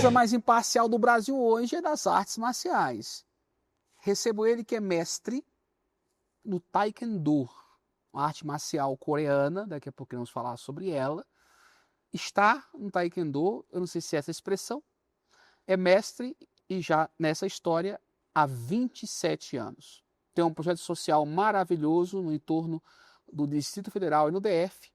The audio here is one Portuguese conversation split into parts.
mesa mais imparcial do Brasil hoje é das artes marciais. Recebo ele que é mestre no Taekwondo, uma arte marcial coreana, daqui a pouco vamos falar sobre ela. Está no Taekwondo, eu não sei se é essa expressão, é mestre e já nessa história há 27 anos. Tem um projeto social maravilhoso no entorno do Distrito Federal e no DF,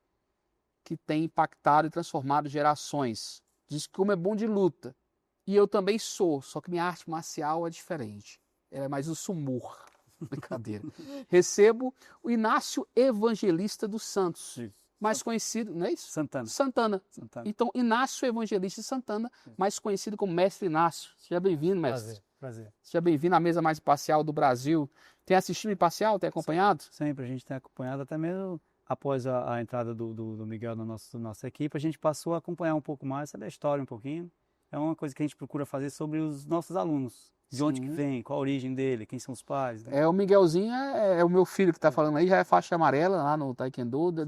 que tem impactado e transformado gerações. Diz que como é bom de luta. E eu também sou, só que minha arte marcial é diferente. Ela é mais o sumor. Brincadeira. Recebo o Inácio Evangelista dos Santos, mais conhecido, não é isso? Santana. Então, Inácio Evangelista de Santana, mais conhecido como Mestre Inácio. Seja bem-vindo, mestre. Prazer. Seja bem-vindo à mesa mais imparcial do Brasil. Tem assistido Imparcial? Tem acompanhado? Sempre, a gente tem acompanhado, até mesmo após a entrada do Miguel na nossa equipe, a gente passou a acompanhar um pouco mais, saber a história um pouquinho. É uma coisa que a gente procura fazer sobre os nossos alunos. De onde que vem, qual a origem dele, quem são os pais. Né? O Miguelzinho é o meu filho que está falando aí, já é faixa amarela lá no Taekwondo.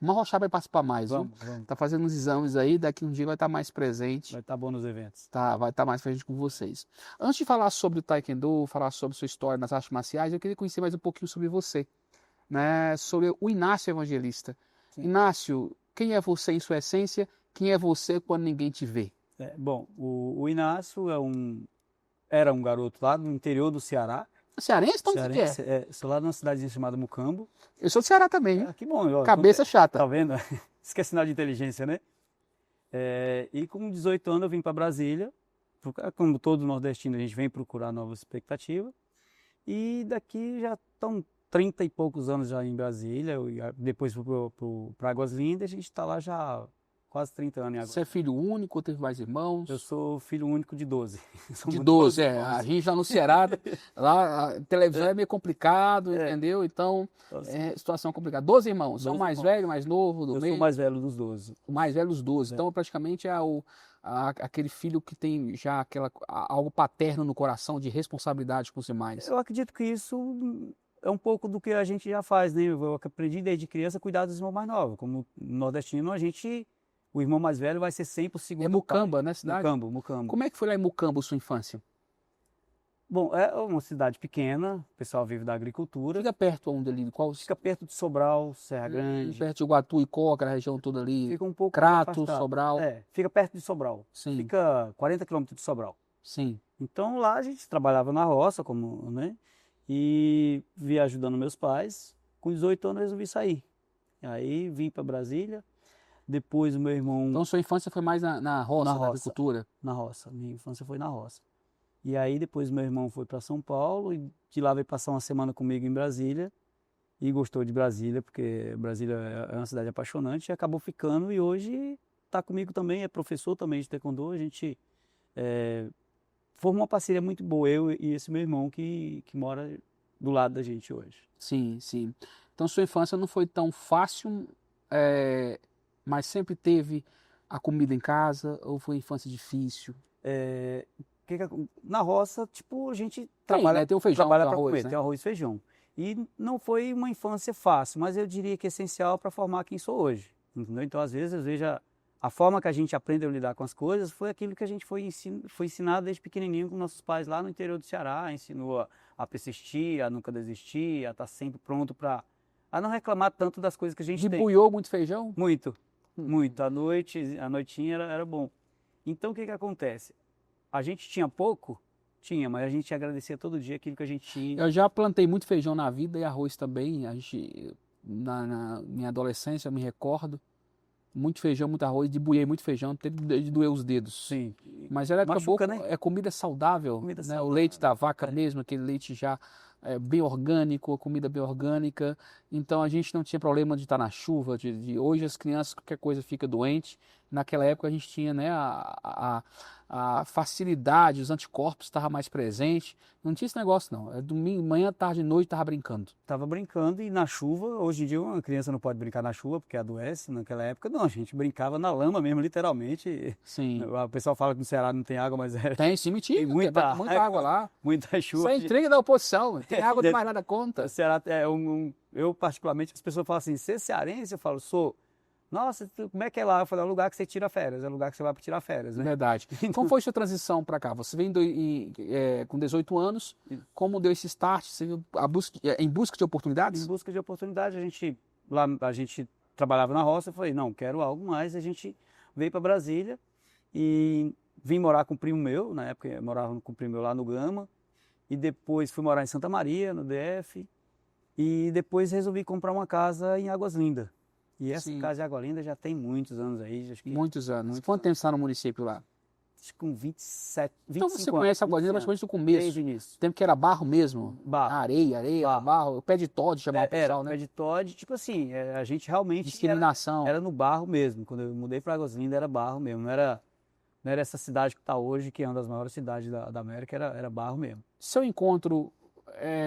Uma Rochá vai participar mais, vamos. Tá fazendo uns exames aí, daqui um dia vai estar mais presente. Vai estar bom nos eventos. Tá, vai estar mais presente com vocês. Antes de falar sobre o Taekwondo, falar sobre sua história nas artes marciais, eu queria conhecer mais um pouquinho sobre você, né? Sobre o Inácio Evangelista. Sim. Inácio, quem é você em sua essência? Quem é você quando ninguém te vê? Bom, o Inácio era um garoto lá no interior do Ceará. Cearense? Então você é? Sou lá numa cidadezinha chamada Mucambo. Eu sou do Ceará também. Que bom. Cabeça chata. Tá vendo? Isso que é sinal de inteligência, né? E com 18 anos eu vim para Brasília. Como todo nordestino, a gente vem procurar novas expectativas. E daqui já estão 30 e poucos anos já em Brasília. Depois para Águas Lindas, a gente está lá já quase 30 anos em Águas. Você é filho único ou teve mais irmãos? Eu sou filho único de 12. De 12, a gente lá no Ceará, lá a televisão é meio complicado, entendeu? Então, situação complicada. 12 irmãos, são mais velho, mais novo, do meio? Eu sou o mais velho dos 12. O mais velho dos 12, então praticamente é aquele filho que tem já algo paterno no coração de responsabilidade com os demais. Eu acredito que isso é um pouco do que a gente já faz, né? Eu aprendi desde criança a cuidar dos irmãos mais novos. Como nordestino, o irmão mais velho vai ser sempre o segundo. É Mucamba, né, cidade? Mucambo. Como é que foi lá em Mucambo sua infância? Bom, é uma cidade pequena, o pessoal vive da agricultura. Fica perto onde ali? Fica perto de Sobral, Serra Grande. Perto de Iguatu e Coca, a região toda ali. Fica um pouco Crato, afastado. Sobral. Fica perto de Sobral. Sim. Fica 40 quilômetros de Sobral. Sim. Então lá a gente trabalhava na roça, né? E via ajudando meus pais. Com 18 anos eu resolvi sair. Aí vim para Brasília. Depois o meu irmão... Então sua infância foi mais na roça, na agricultura? Na roça. Minha infância foi na roça. E aí depois meu irmão foi para São Paulo e de lá veio passar uma semana comigo em Brasília. E gostou de Brasília, porque Brasília é uma cidade apaixonante. E acabou ficando e hoje está comigo também, é professor também de Taekwondo. A gente formou uma parceria muito boa, eu e esse meu irmão que mora do lado da gente hoje. Sim, sim. Então sua infância não foi tão fácil... Mas sempre teve a comida em casa ou foi infância difícil? Na roça, tipo, a gente tem o feijão, trabalha tem o para arroz, comer, né? tem arroz e feijão. E não foi uma infância fácil, mas eu diria que é essencial para formar quem sou hoje. Entendeu? Então, às vezes, eu vejo a forma que a gente aprendeu a lidar com as coisas foi aquilo que a gente foi ensinado desde pequenininho com nossos pais lá no interior do Ceará. Ensinou a persistir, a nunca desistir, a estar sempre pronto a não reclamar tanto das coisas que a gente tem. Debuiou muito feijão? Muito. A noitinha era bom. Então o que acontece? A gente tinha pouco? Tinha, mas a gente agradecia todo dia aquilo que a gente tinha. Eu já plantei muito feijão na vida e arroz também. Na minha adolescência, eu me recordo. Muito feijão, muito arroz, debuiei muito feijão, até de doer os dedos. Sim. Mas era Machuca, né? comida saudável, né? O leite da vaca mesmo, aquele leite já bem orgânico, comida bem orgânica. Então a gente não tinha problema de estar na chuva. Hoje as crianças, qualquer coisa fica doente. Naquela época a gente tinha, né, a facilidade, os anticorpos estavam mais presentes. Não tinha esse negócio não. É domingo, manhã, tarde, noite, estava brincando. Estava brincando e na chuva, hoje em dia uma criança não pode brincar na chuva porque adoece. Naquela época não, a gente brincava na lama mesmo, literalmente. Sim. O pessoal fala que no Ceará não tem água, mas Tem sim, mentira. Tem muita água lá. Muita chuva. Isso é intriga da oposição. Tem água de mais nada conta. O Ceará eu particularmente, as pessoas falam assim, você é cearense? Eu falo, sou. Nossa, como é que é lá? Eu falei, é o lugar que você tira férias, é o lugar que você vai para tirar férias, né? Verdade. Como foi sua transição para cá? Você vem com 18 anos, como deu esse start? Você viu em busca de Em oportunidades? busca de oportunidade, a gente trabalhava na roça, eu falei, não, quero algo mais, a gente veio para Brasília e vim morar com um primo meu, na época eu morava com um primo meu lá no Gama, e depois fui morar em Santa Maria, no DF, e depois resolvi comprar uma casa em Águas Lindas. E essa Sim, casa de Água Linda já tem muitos anos aí, acho que muitos anos. muitos Quanto tempo anos. você está no município lá? Acho que com 27, Então você 25 anos. conhece a Guarulhos 25 praticamente anos. do começo. Desde o início. Tempo que era barro mesmo. Barro, Areia, barro. barro. Pé de Todd chamava o Era pessoal, né? pé de Todd, tipo assim, a gente realmente Discriminação. era no barro mesmo. Quando eu mudei para Águas Lindas era barro mesmo, não era essa cidade que está hoje, que é uma das maiores cidades da América, era barro mesmo. Seu encontro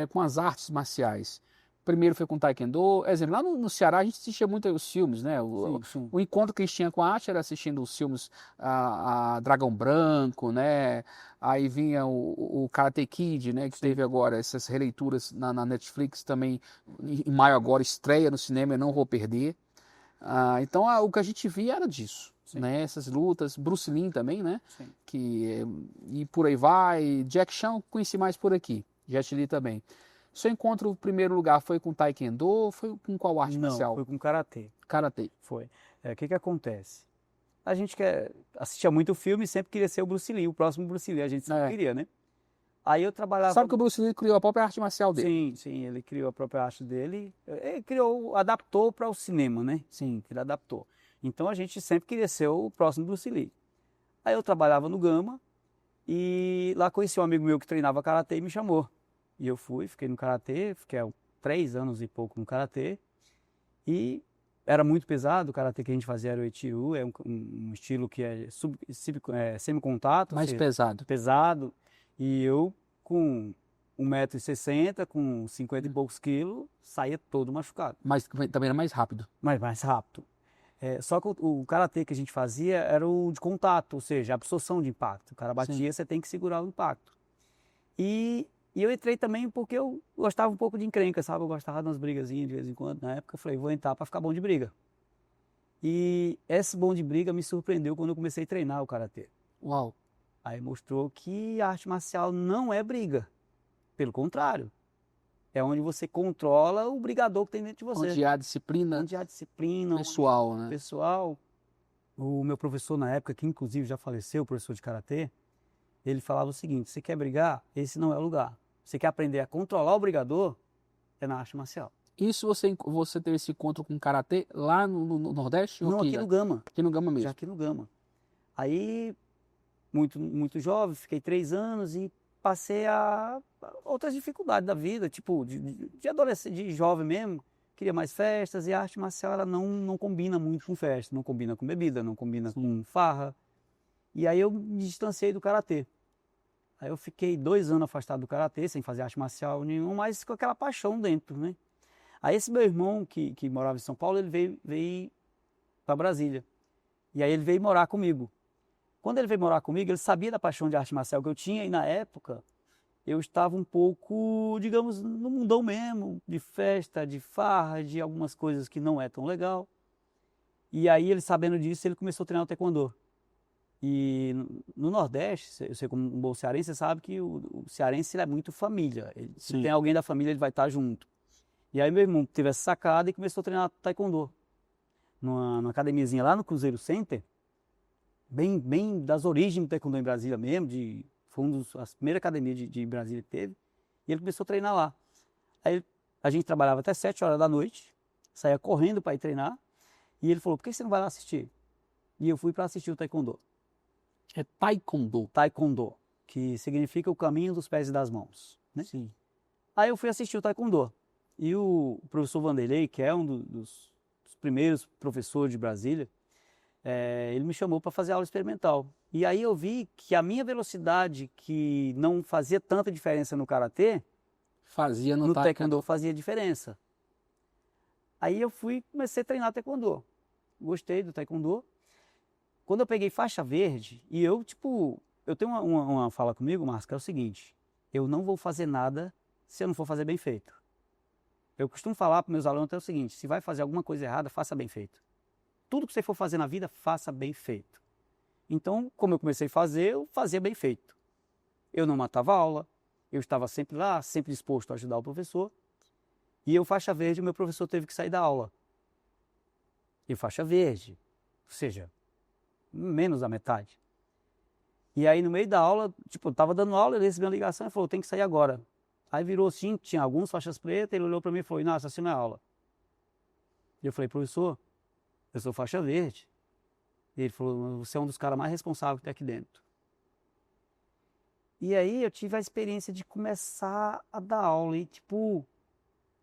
com as artes marciais, primeiro foi com Taekwondo. Exemplo, lá no Ceará a gente assistia muito os filmes, né? Sim. O encontro que a gente tinha com a arte era assistindo os filmes a Dragão Branco, né? Aí vinha o Karate Kid, né? Que teve agora essas releituras na Netflix também. Em maio agora estreia no cinema, eu não vou perder. Então o que a gente via era disso. Sim. Né, essas lutas, Bruce Lee também, né? Sim. E por aí vai. Jack Chan conheci mais por aqui. Jet Li também. Seu encontro, o primeiro lugar, foi com Taekwondo? Foi com qual arte marcial? Não, foi com Karatê. Karatê. Foi. O que acontece? A gente assistia muito filme e sempre queria ser o Bruce Lee, o próximo Bruce Lee, a gente sempre queria, né? Aí eu trabalhava... Sabe que o Bruce Lee criou a própria arte marcial dele? Sim, ele criou a própria arte dele. Ele adaptou para o cinema, né? Sim, ele adaptou. Então a gente sempre queria ser o próximo Bruce Lee. Aí eu trabalhava no Gama e lá conheci um amigo meu que treinava Karatê e me chamou. E eu fiquei no Karatê, fiquei há 3 anos e pouco no Karatê. E era muito pesado, o Karatê que a gente fazia era o Etiru, é um estilo que é semi-contato. Mais pesado. Pesado. E eu com 1,60 m, com 50 e poucos quilos, saía todo machucado. Mas também era mais rápido. Mas mais rápido. Só que o karatê que a gente fazia era o de contato, ou seja, a absorção de impacto. O cara batia, você tem que segurar o impacto. E eu entrei também porque eu gostava um pouco de encrenca, sabe? Eu gostava de umas brigazinhas de vez em quando. Na época eu falei, vou entrar para ficar bom de briga. E esse bom de briga me surpreendeu quando eu comecei a treinar o karatê. Uau. Aí mostrou que a arte marcial não é briga. Pelo contrário. É onde você controla o brigador que tem dentro de você. Onde há disciplina. Onde há disciplina. Pessoal, né? Pessoal. O meu professor na época, que inclusive já faleceu, o professor de karatê, ele falava o seguinte: você quer brigar? Esse não é o lugar. Você quer aprender a controlar o brigador? É na arte marcial. Isso você teve esse encontro com Karatê lá no Nordeste? Não, aqui no Gama. Aqui no Gama mesmo. Já aqui no Gama. Aí, muito jovem, fiquei 3 anos e passei a outras dificuldades da vida, tipo de adolescente, de jovem mesmo, queria mais festas, e a arte marcial ela não combina muito com festa, não combina com bebida, não combina com farra. E aí eu me distanciei do karatê. Aí eu fiquei 2 anos afastado do karatê, sem fazer arte marcial nenhuma, mas com aquela paixão dentro, né? Aí esse meu irmão que morava em São Paulo, ele veio para Brasília. E aí ele veio morar comigo. Quando ele veio morar comigo, ele sabia da paixão de arte marcial que eu tinha, e na época eu estava um pouco, digamos, no mundão mesmo, de festa, de farra, de algumas coisas que não é tão legal. E aí ele, sabendo disso, ele começou a treinar o taekwondo. E no Nordeste, você como um bom cearense, você sabe que o cearense ele é muito família. Se tem alguém da família, ele vai estar junto. E aí meu irmão teve essa sacada e começou a treinar taekwondo. Numa academiazinha lá no Cruzeiro Center, bem das origens do taekwondo em Brasília mesmo, foi uma das primeiras academias de Brasília que teve, e ele começou a treinar lá. Aí a gente trabalhava até 7 horas da noite, saía correndo para ir treinar, e ele falou, por que você não vai lá assistir? E eu fui para assistir o taekwondo. É taekwondo. Taekwondo, que significa o caminho dos pés e das mãos, né? Sim. Aí eu fui assistir o taekwondo, e o professor Vanderlei, que é um dos primeiros professores de Brasília, ele me chamou para fazer aula experimental. E aí eu vi que a minha velocidade, que não fazia tanta diferença no karatê, fazia no taekwondo fazia diferença. Aí eu comecei a treinar taekwondo. Gostei do taekwondo. Quando eu peguei faixa verde, e eu tenho uma fala comigo, Márcio, que é o seguinte: eu não vou fazer nada se eu não for fazer bem feito. Eu costumo falar para meus alunos o seguinte: se vai fazer alguma coisa errada, faça bem feito. tudo que você for fazer na vida, faça bem feito. Então, como eu comecei a fazer, eu fazia bem feito. Eu não matava aula, eu estava sempre lá, sempre disposto a ajudar o professor. E eu, faixa verde, o meu professor teve que sair da aula. Eu, faixa verde, ou seja, menos da metade. E aí, no meio da aula, tipo, eu estava dando aula, ele recebeu uma ligação e falou, tem que sair agora. Aí virou assim, tinha alguns faixas pretas, ele olhou para mim e falou, nossa, assim não é aula. E eu falei, professor, eu sou faixa verde. E ele falou, você é um dos caras mais responsáveis que tem aqui dentro. E aí eu tive a experiência de começar a dar aula e, tipo,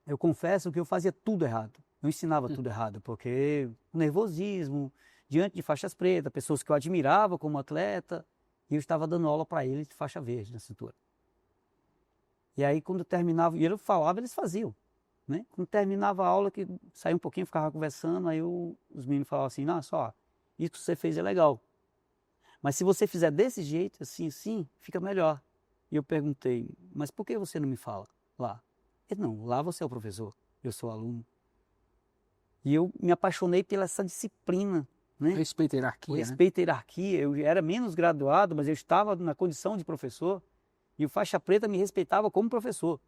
eu confesso que eu fazia tudo errado. Eu ensinava tudo errado, porque nervosismo, diante de faixas pretas, pessoas que eu admirava como atleta, e eu estava dando aula para eles de faixa verde na cintura. E aí quando eu terminava, e ele falava, eles faziam, né? Quando terminava a aula, que saía um pouquinho, ficava conversando, aí os meninos falavam assim, não, só, isso que você fez é legal. Mas se você fizer desse jeito, assim, assim, fica melhor. E eu perguntei, mas por que você não me fala lá? Ele, não, lá você é o professor, eu sou aluno. E eu me apaixonei pela essa disciplina, né? Respeito a O hierarquia, né? respeito à hierarquia. Eu era menos graduado, mas eu estava na condição de professor. E o faixa preta me respeitava como professor.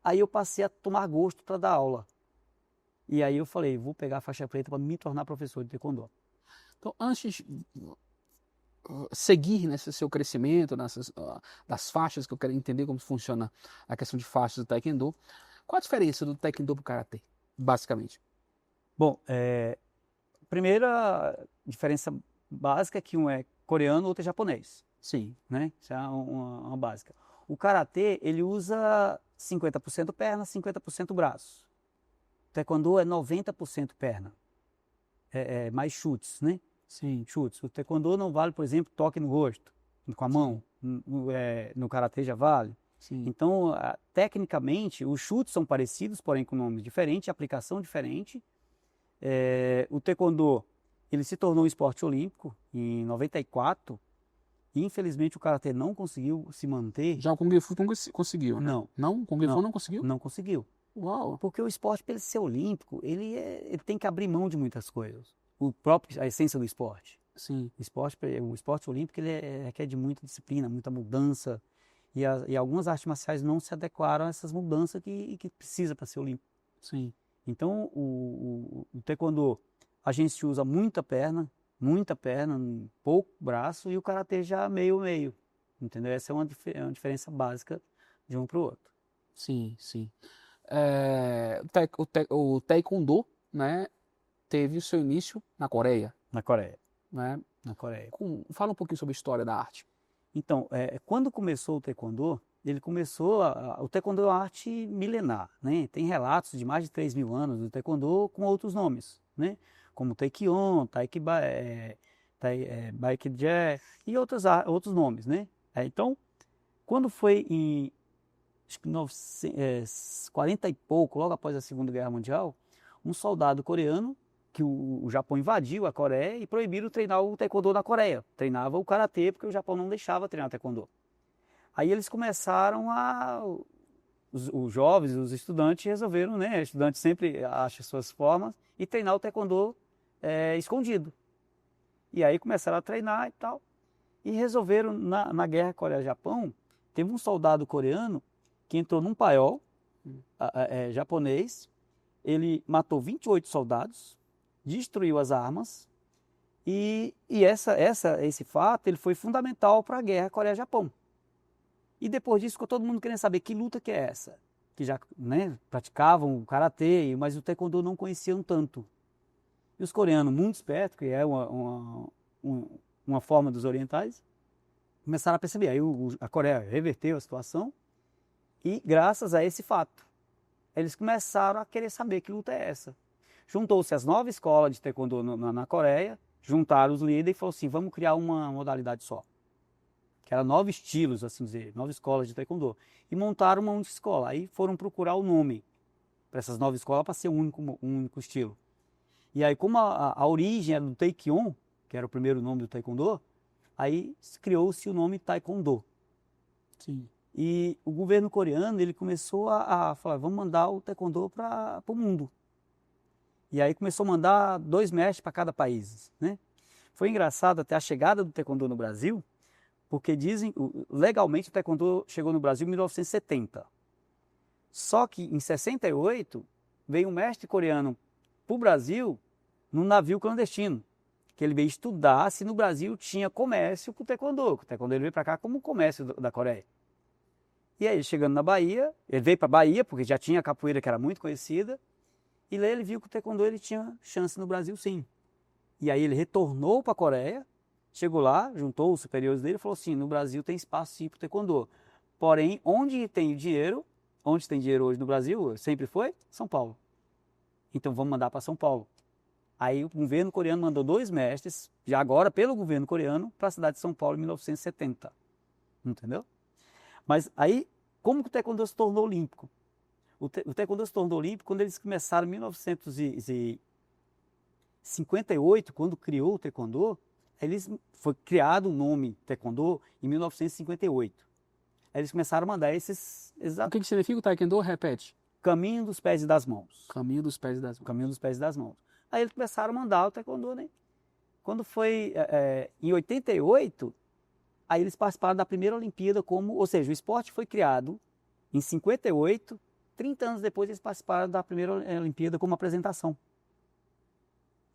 Aí eu passei a tomar gosto para dar aula. E aí eu falei, vou pegar a faixa preta para me tornar professor de taekwondo. Então, antes de seguir nesse seu crescimento, das faixas, que eu quero entender como funciona a questão de faixas do Taekwondo, qual a diferença do Taekwondo para o Karatê, basicamente? Bom, primeira diferença básica é que um é coreano, outro é japonês, Sim. né? Isso é uma básica. O karatê, ele usa 50% perna, 50% braço. O taekwondo é 90% perna, mais chutes, né? Sim. Chutes. O taekwondo não vale, por exemplo, toque no rosto, com a mão. No karatê já vale. Sim. Então, tecnicamente, os chutes são parecidos, porém com nomes diferentes, aplicação diferente. O taekwondo, ele se tornou um esporte olímpico em 94, e infelizmente o karatê não conseguiu se manter. Já o Kung Fu conseguiu, né? Não. Não? O Kung Fu não conseguiu? Não conseguiu. Uau! Porque o esporte, para ele ser olímpico, ele tem que abrir mão de muitas coisas. A essência do esporte. Sim. O esporte olímpico, ele requer de muita disciplina, muita mudança. E algumas artes marciais não se adequaram a essas mudanças que precisa para ser olímpico. Sim. Então, o taekwondo, a gente usa muita perna, pouco braço, e o karatê já meio. Entendeu? Essa é uma diferença básica de um para o outro. Sim, sim. O Taekwondo, né, teve o seu início na Coreia, Na Coreia. né? Na Coreia. Fala um pouquinho sobre a história da arte. Então, quando começou o taekwondo, o taekwondo é uma arte milenar, né? Tem relatos de mais de 3.000 anos do taekwondo com outros nomes, né? Como Taekyon, Baekje e outros nomes, né? Então, quando foi em acho que 40 e pouco, logo após a Segunda Guerra Mundial, um soldado coreano, que o Japão invadiu a Coreia e proibiram treinar o taekwondo na Coreia. Treinava o karatê porque o Japão não deixava treinar taekwondo. Aí eles começaram os jovens, os estudantes resolveram, né? Estudantes sempre acham suas formas, e treinar o taekwondo escondido. E aí começaram a treinar e tal. E resolveram, na guerra Coreia-Japão, teve um soldado coreano que entrou num paiol japonês, ele matou 28 soldados, destruiu as armas, e esse fato ele foi fundamental para a guerra Coreia-Japão. E depois disso ficou todo mundo querendo saber que luta que é essa, que já, né, praticavam o karatê, mas o taekwondo não conheciam tanto. E os coreanos, muito espertos, que é uma forma dos orientais, começaram a perceber. Aí a Coreia reverteu a situação, e graças a esse fato, eles começaram a querer saber que luta é essa. Juntou-se as 9 escolas de taekwondo na Coreia, juntaram os líderes e falaram assim, vamos criar uma modalidade só. Que era 9 estilos, assim dizer, 9 escolas de taekwondo. E montaram uma única escola. Aí foram procurar o nome para essas 9 escolas para ser um único estilo. E aí, como a origem era do Taekyon, que era o primeiro nome do taekwondo, aí criou-se o nome Taekwondo. Sim. E o governo coreano, ele começou a falar, vamos mandar o taekwondo para o mundo. E aí começou a mandar 2 mestres para cada país, né? Foi engraçado até a chegada do taekwondo no Brasil, porque dizem, legalmente o taekwondo chegou no Brasil em 1970. Só que em 68 veio um mestre coreano para o Brasil num navio clandestino, que ele veio estudar se no Brasil tinha comércio com o taekwondo. O taekwondo ele veio para cá como comércio da Coreia. E aí, chegando na Bahia, ele veio para a Bahia, porque já tinha a capoeira que era muito conhecida, e lá ele viu que o taekwondo ele tinha chance no Brasil sim. E aí ele retornou para a Coreia, chegou lá, juntou os superiores dele e falou assim, no Brasil tem espaço sim para o taekwondo. Porém, onde tem dinheiro hoje no Brasil, sempre foi São Paulo. Então vamos mandar para São Paulo. Aí o governo coreano mandou 2 mestres, já agora pelo governo coreano, para a cidade de São Paulo em 1970. Entendeu? Mas aí, como que o taekwondo se tornou olímpico? O taekwondo se tornou olímpico quando eles começaram em 1958, quando criou o taekwondo, foi criado o nome taekwondo em 1958. Aí eles começaram a mandar esses... O que significa o taekwondo? Repete. Caminho dos pés e das mãos. Caminho dos pés e das mãos. Caminho dos pés e das mãos. Aí eles começaram a mandar o taekwondo, né? Quando foi em 88, aí eles participaram da primeira Olimpíada ou seja, o esporte foi criado em 58, 30 anos depois eles participaram da primeira Olimpíada como apresentação.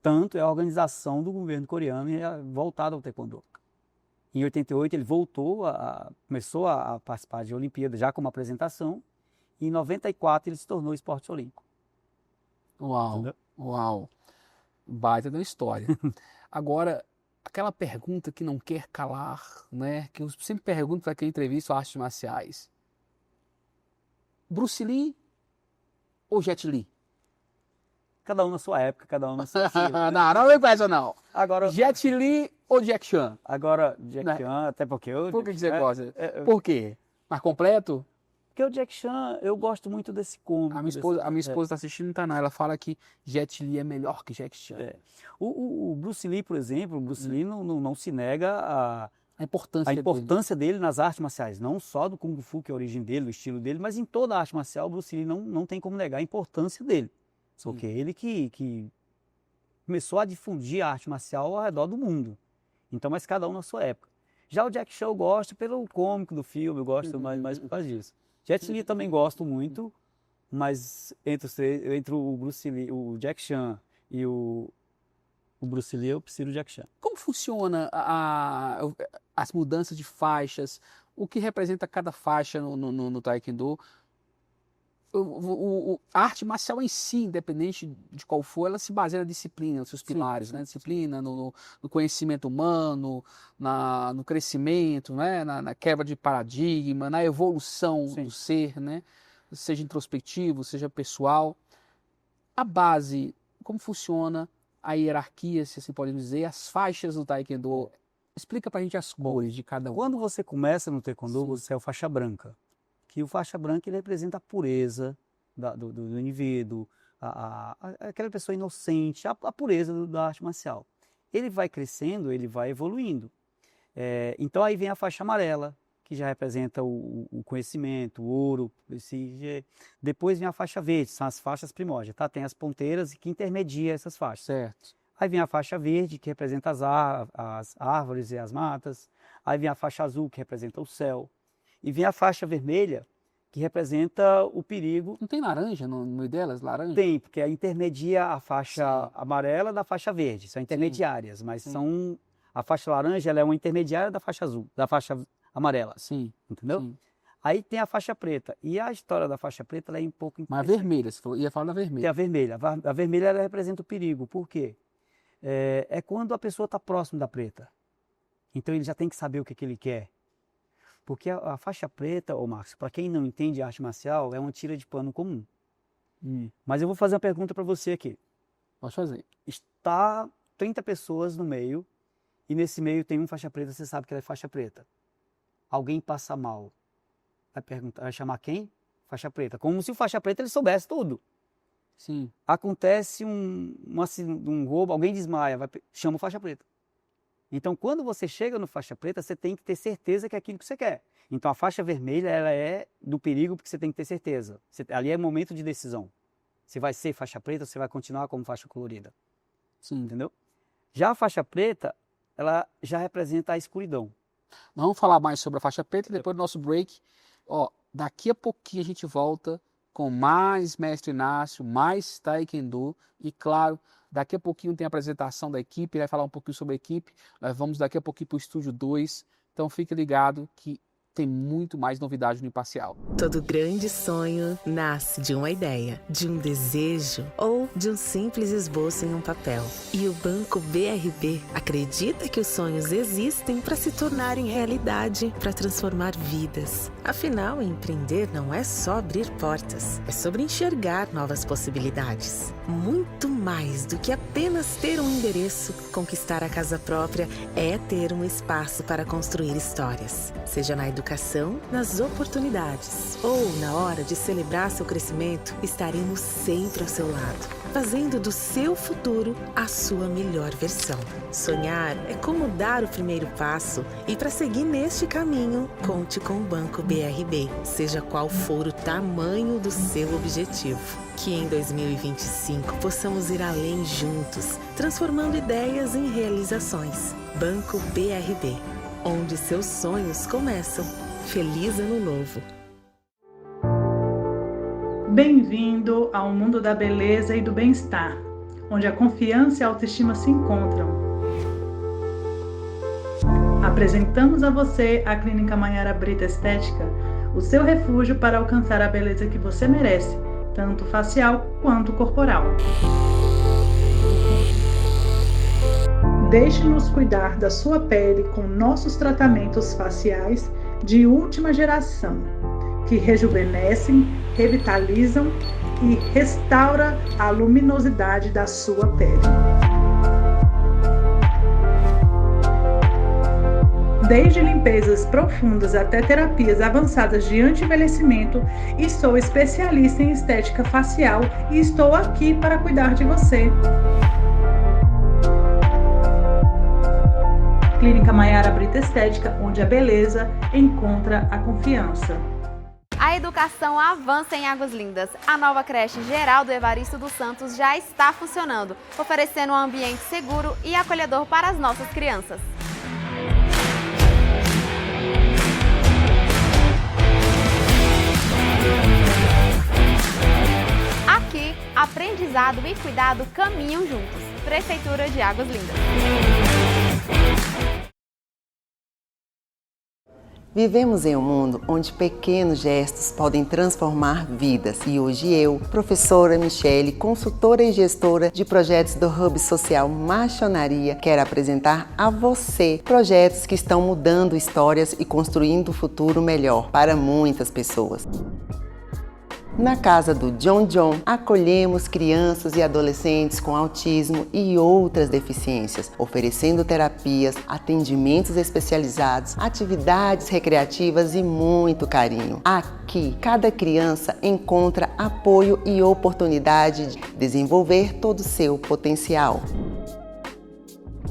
Tanto é a organização do governo coreano voltada ao taekwondo. Em 88 ele começou a participar de Olimpíada já como apresentação, e em 94 ele se tornou esporte olímpico. Uau, entendeu? Uau, baita da história. Agora, aquela pergunta que não quer calar, né? Que eu sempre pergunto para quem entrevista artes marciais. Bruce Lee ou Jet Li? Cada um na sua época, cada um na sua estilo. Não vem com essa não. Agora, Jet Li ou Jack Chan? Agora, Jack Chan, até porque eu... Por que você gosta? Por quê? Mais completo? Porque o Jack Chan, eu gosto muito desse cômico. A minha esposa tá assistindo, tá não. Ela fala que Jet Li é melhor que Jack Chan. O Bruce Lee, por exemplo, o Bruce Lee não se nega a importância dele nas artes marciais. Não só do Kung Fu, que é a origem dele, o estilo dele, mas em toda a arte marcial, o Bruce Lee não tem como negar a importância dele. Só que ele que começou a difundir a arte marcial ao redor do mundo. Então, mas cada um na sua época. Já o Jack Chan eu gosto pelo cômico do filme, eu gosto mais por causa disso. Jet Li também gosto muito, mas entre o Bruce Lee, o Jack Chan e o Bruce Lee, eu prefiro o Jack Chan. Como funciona as mudanças de faixas? O que representa cada faixa no Taekwondo? A arte marcial em si, independente de qual for, ela se baseia na disciplina, nos seus pilares, né? Disciplina, no conhecimento humano, no crescimento, né? Na quebra de paradigma, na evolução do ser, né? Seja introspectivo, seja pessoal. A base, como funciona a hierarquia, se assim pode dizer, as faixas do Taekwondo? Explica pra gente as cores de cada um. Quando você começa no Taekwondo, você é o faixa branca. Que o faixa branca ele representa a pureza do indivíduo, aquela pessoa inocente, a pureza da arte marcial. Ele vai crescendo, ele vai evoluindo. Então aí vem a faixa amarela, que já representa o conhecimento, o ouro. Depois vem a faixa verde, são as faixas primórdias, tá? Tem as ponteiras que intermediam essas faixas. Certo. Aí vem a faixa verde, que representa as árvores e as matas. Aí vem a faixa azul, que representa o céu. E vem a faixa vermelha, que representa o perigo. Não tem laranja no meio delas? Laranja? Tem, porque intermedia a faixa amarela da faixa verde. São intermediárias, mas a faixa laranja ela é uma intermediária da faixa azul, da faixa amarela. Sim. Entendeu? Sim. Aí tem a faixa preta. E a história da faixa preta ela é um pouco... Mas a vermelha, você ia falar da vermelha. Tem a vermelha. A vermelha ela representa o perigo. Por quê? É quando a pessoa está próximo da preta. Então ele já tem que saber o que ele quer. Porque a faixa preta, Marcos, para quem não entende arte marcial, é uma tira de pano comum. Mas eu vou fazer uma pergunta para você aqui. Pode fazer. Está 30 pessoas no meio, e nesse meio tem um faixa preta, você sabe que ela é faixa preta. Alguém passa mal. Vai chamar quem? Faixa preta. Como se o faixa preta ele soubesse tudo. Sim. Acontece um roubo, alguém desmaia, chama o faixa preta. Então, quando você chega no faixa preta, você tem que ter certeza que é aquilo que você quer. Então, a faixa vermelha, ela é do perigo porque você tem que ter certeza. Ali é momento de decisão. Você vai ser faixa preta ou você vai continuar como faixa colorida? Sim. Entendeu? Já a faixa preta, ela já representa a escuridão. Vamos falar mais sobre a faixa preta e depois do nosso break. Ó, daqui a pouquinho a gente volta com mais Mestre Inácio, mais Taekwondo e, claro, daqui a pouquinho tem a apresentação da equipe, vai falar um pouquinho sobre a equipe. Nós vamos daqui a pouquinho para o Estúdio 2, então fique ligado que tem muito mais novidade no Imparcial. Todo grande sonho nasce de uma ideia, de um desejo ou de um simples esboço em um papel. E o Banco BRB acredita que os sonhos existem para se tornarem realidade, para transformar vidas. Afinal, empreender não é só abrir portas, é sobre enxergar novas possibilidades. Muito mais do que apenas ter um endereço, conquistar a casa própria é ter um espaço para construir histórias, seja na educação, nas oportunidades ou na hora de celebrar seu crescimento, estaremos sempre ao seu lado, fazendo do seu futuro a sua melhor versão. Sonhar é como dar o primeiro passo e para seguir neste caminho, conte com o Banco BRB, seja qual for o tamanho do seu objetivo. Que em 2025 possamos ir além juntos, transformando ideias em realizações. Banco BRB, onde seus sonhos começam. Feliz Ano Novo! Bem-vindo ao mundo da beleza e do bem-estar, onde a confiança e a autoestima se encontram. Apresentamos a você a Clínica Maiara Brito Estética, o seu refúgio para alcançar a beleza que você merece, tanto facial quanto corporal. Deixe-nos cuidar da sua pele com nossos tratamentos faciais de última geração, que rejuvenescem, revitalizam e restauram a luminosidade da sua pele. Desde limpezas profundas até terapias avançadas de anti-envelhecimento, e sou especialista em estética facial e estou aqui para cuidar de você. Clínica Maiara Brito Estética, onde a beleza encontra a confiança. A educação avança em Águas Lindas. A nova creche Geraldo Evaristo dos Santos já está funcionando, oferecendo um ambiente seguro e acolhedor para as nossas crianças. Aqui, aprendizado e cuidado caminham juntos. Prefeitura de Águas Lindas. Vivemos em um mundo onde pequenos gestos podem transformar vidas. E hoje eu, professora Michele, consultora e gestora de projetos do Hub Social Machonaria, quero apresentar a você projetos que estão mudando histórias e construindo um futuro melhor para muitas pessoas. Na casa do John John, acolhemos crianças e adolescentes com autismo e outras deficiências, oferecendo terapias, atendimentos especializados, atividades recreativas e muito carinho. Aqui, cada criança encontra apoio e oportunidade de desenvolver todo o seu potencial.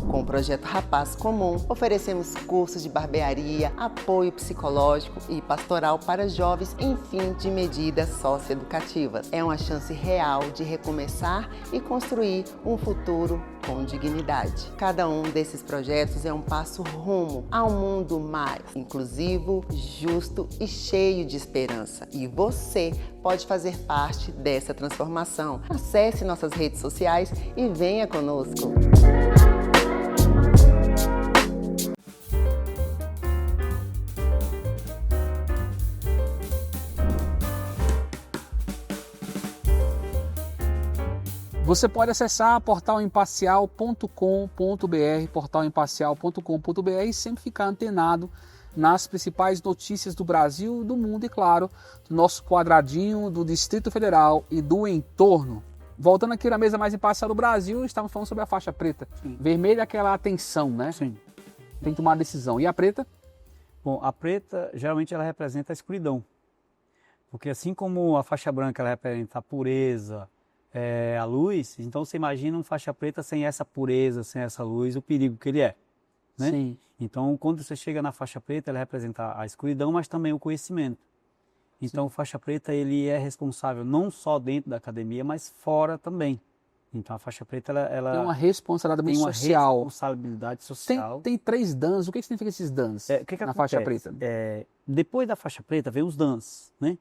Com o projeto Rapaz Comum, oferecemos cursos de barbearia, apoio psicológico e pastoral para jovens em fim de medidas socioeducativas. É uma chance real de recomeçar e construir um futuro com dignidade. Cada um desses projetos é um passo rumo a um mundo mais inclusivo, justo e cheio de esperança. E você pode fazer parte dessa transformação. Acesse nossas redes sociais e venha conosco. Você pode acessar portalimparcial.com.br, portalimparcial.com.br e sempre ficar antenado nas principais notícias do Brasil, do mundo e, claro, do nosso quadradinho, do Distrito Federal e do entorno. Voltando aqui na mesa mais imparcial do Brasil, estamos falando sobre a faixa preta. Sim. Vermelha é aquela atenção, né? Sim. Tem que tomar uma decisão. E a preta? Bom, a preta, geralmente, ela representa a escuridão. Porque assim como a faixa branca ela representa a pureza, a luz, então você imagina uma faixa preta sem essa pureza, sem essa luz, o perigo que ele é, né? Sim. Então, quando você chega na faixa preta, ela representa a escuridão, mas também o conhecimento. Então, o faixa preta, ele é responsável não só dentro da academia, mas fora também. Então, a faixa preta, ela Tem uma responsabilidade tem uma social. responsabilidade social. Tem 3 dans. O que significa esses dans O que na acontece? faixa preta? Depois da faixa preta, vem os dans, né?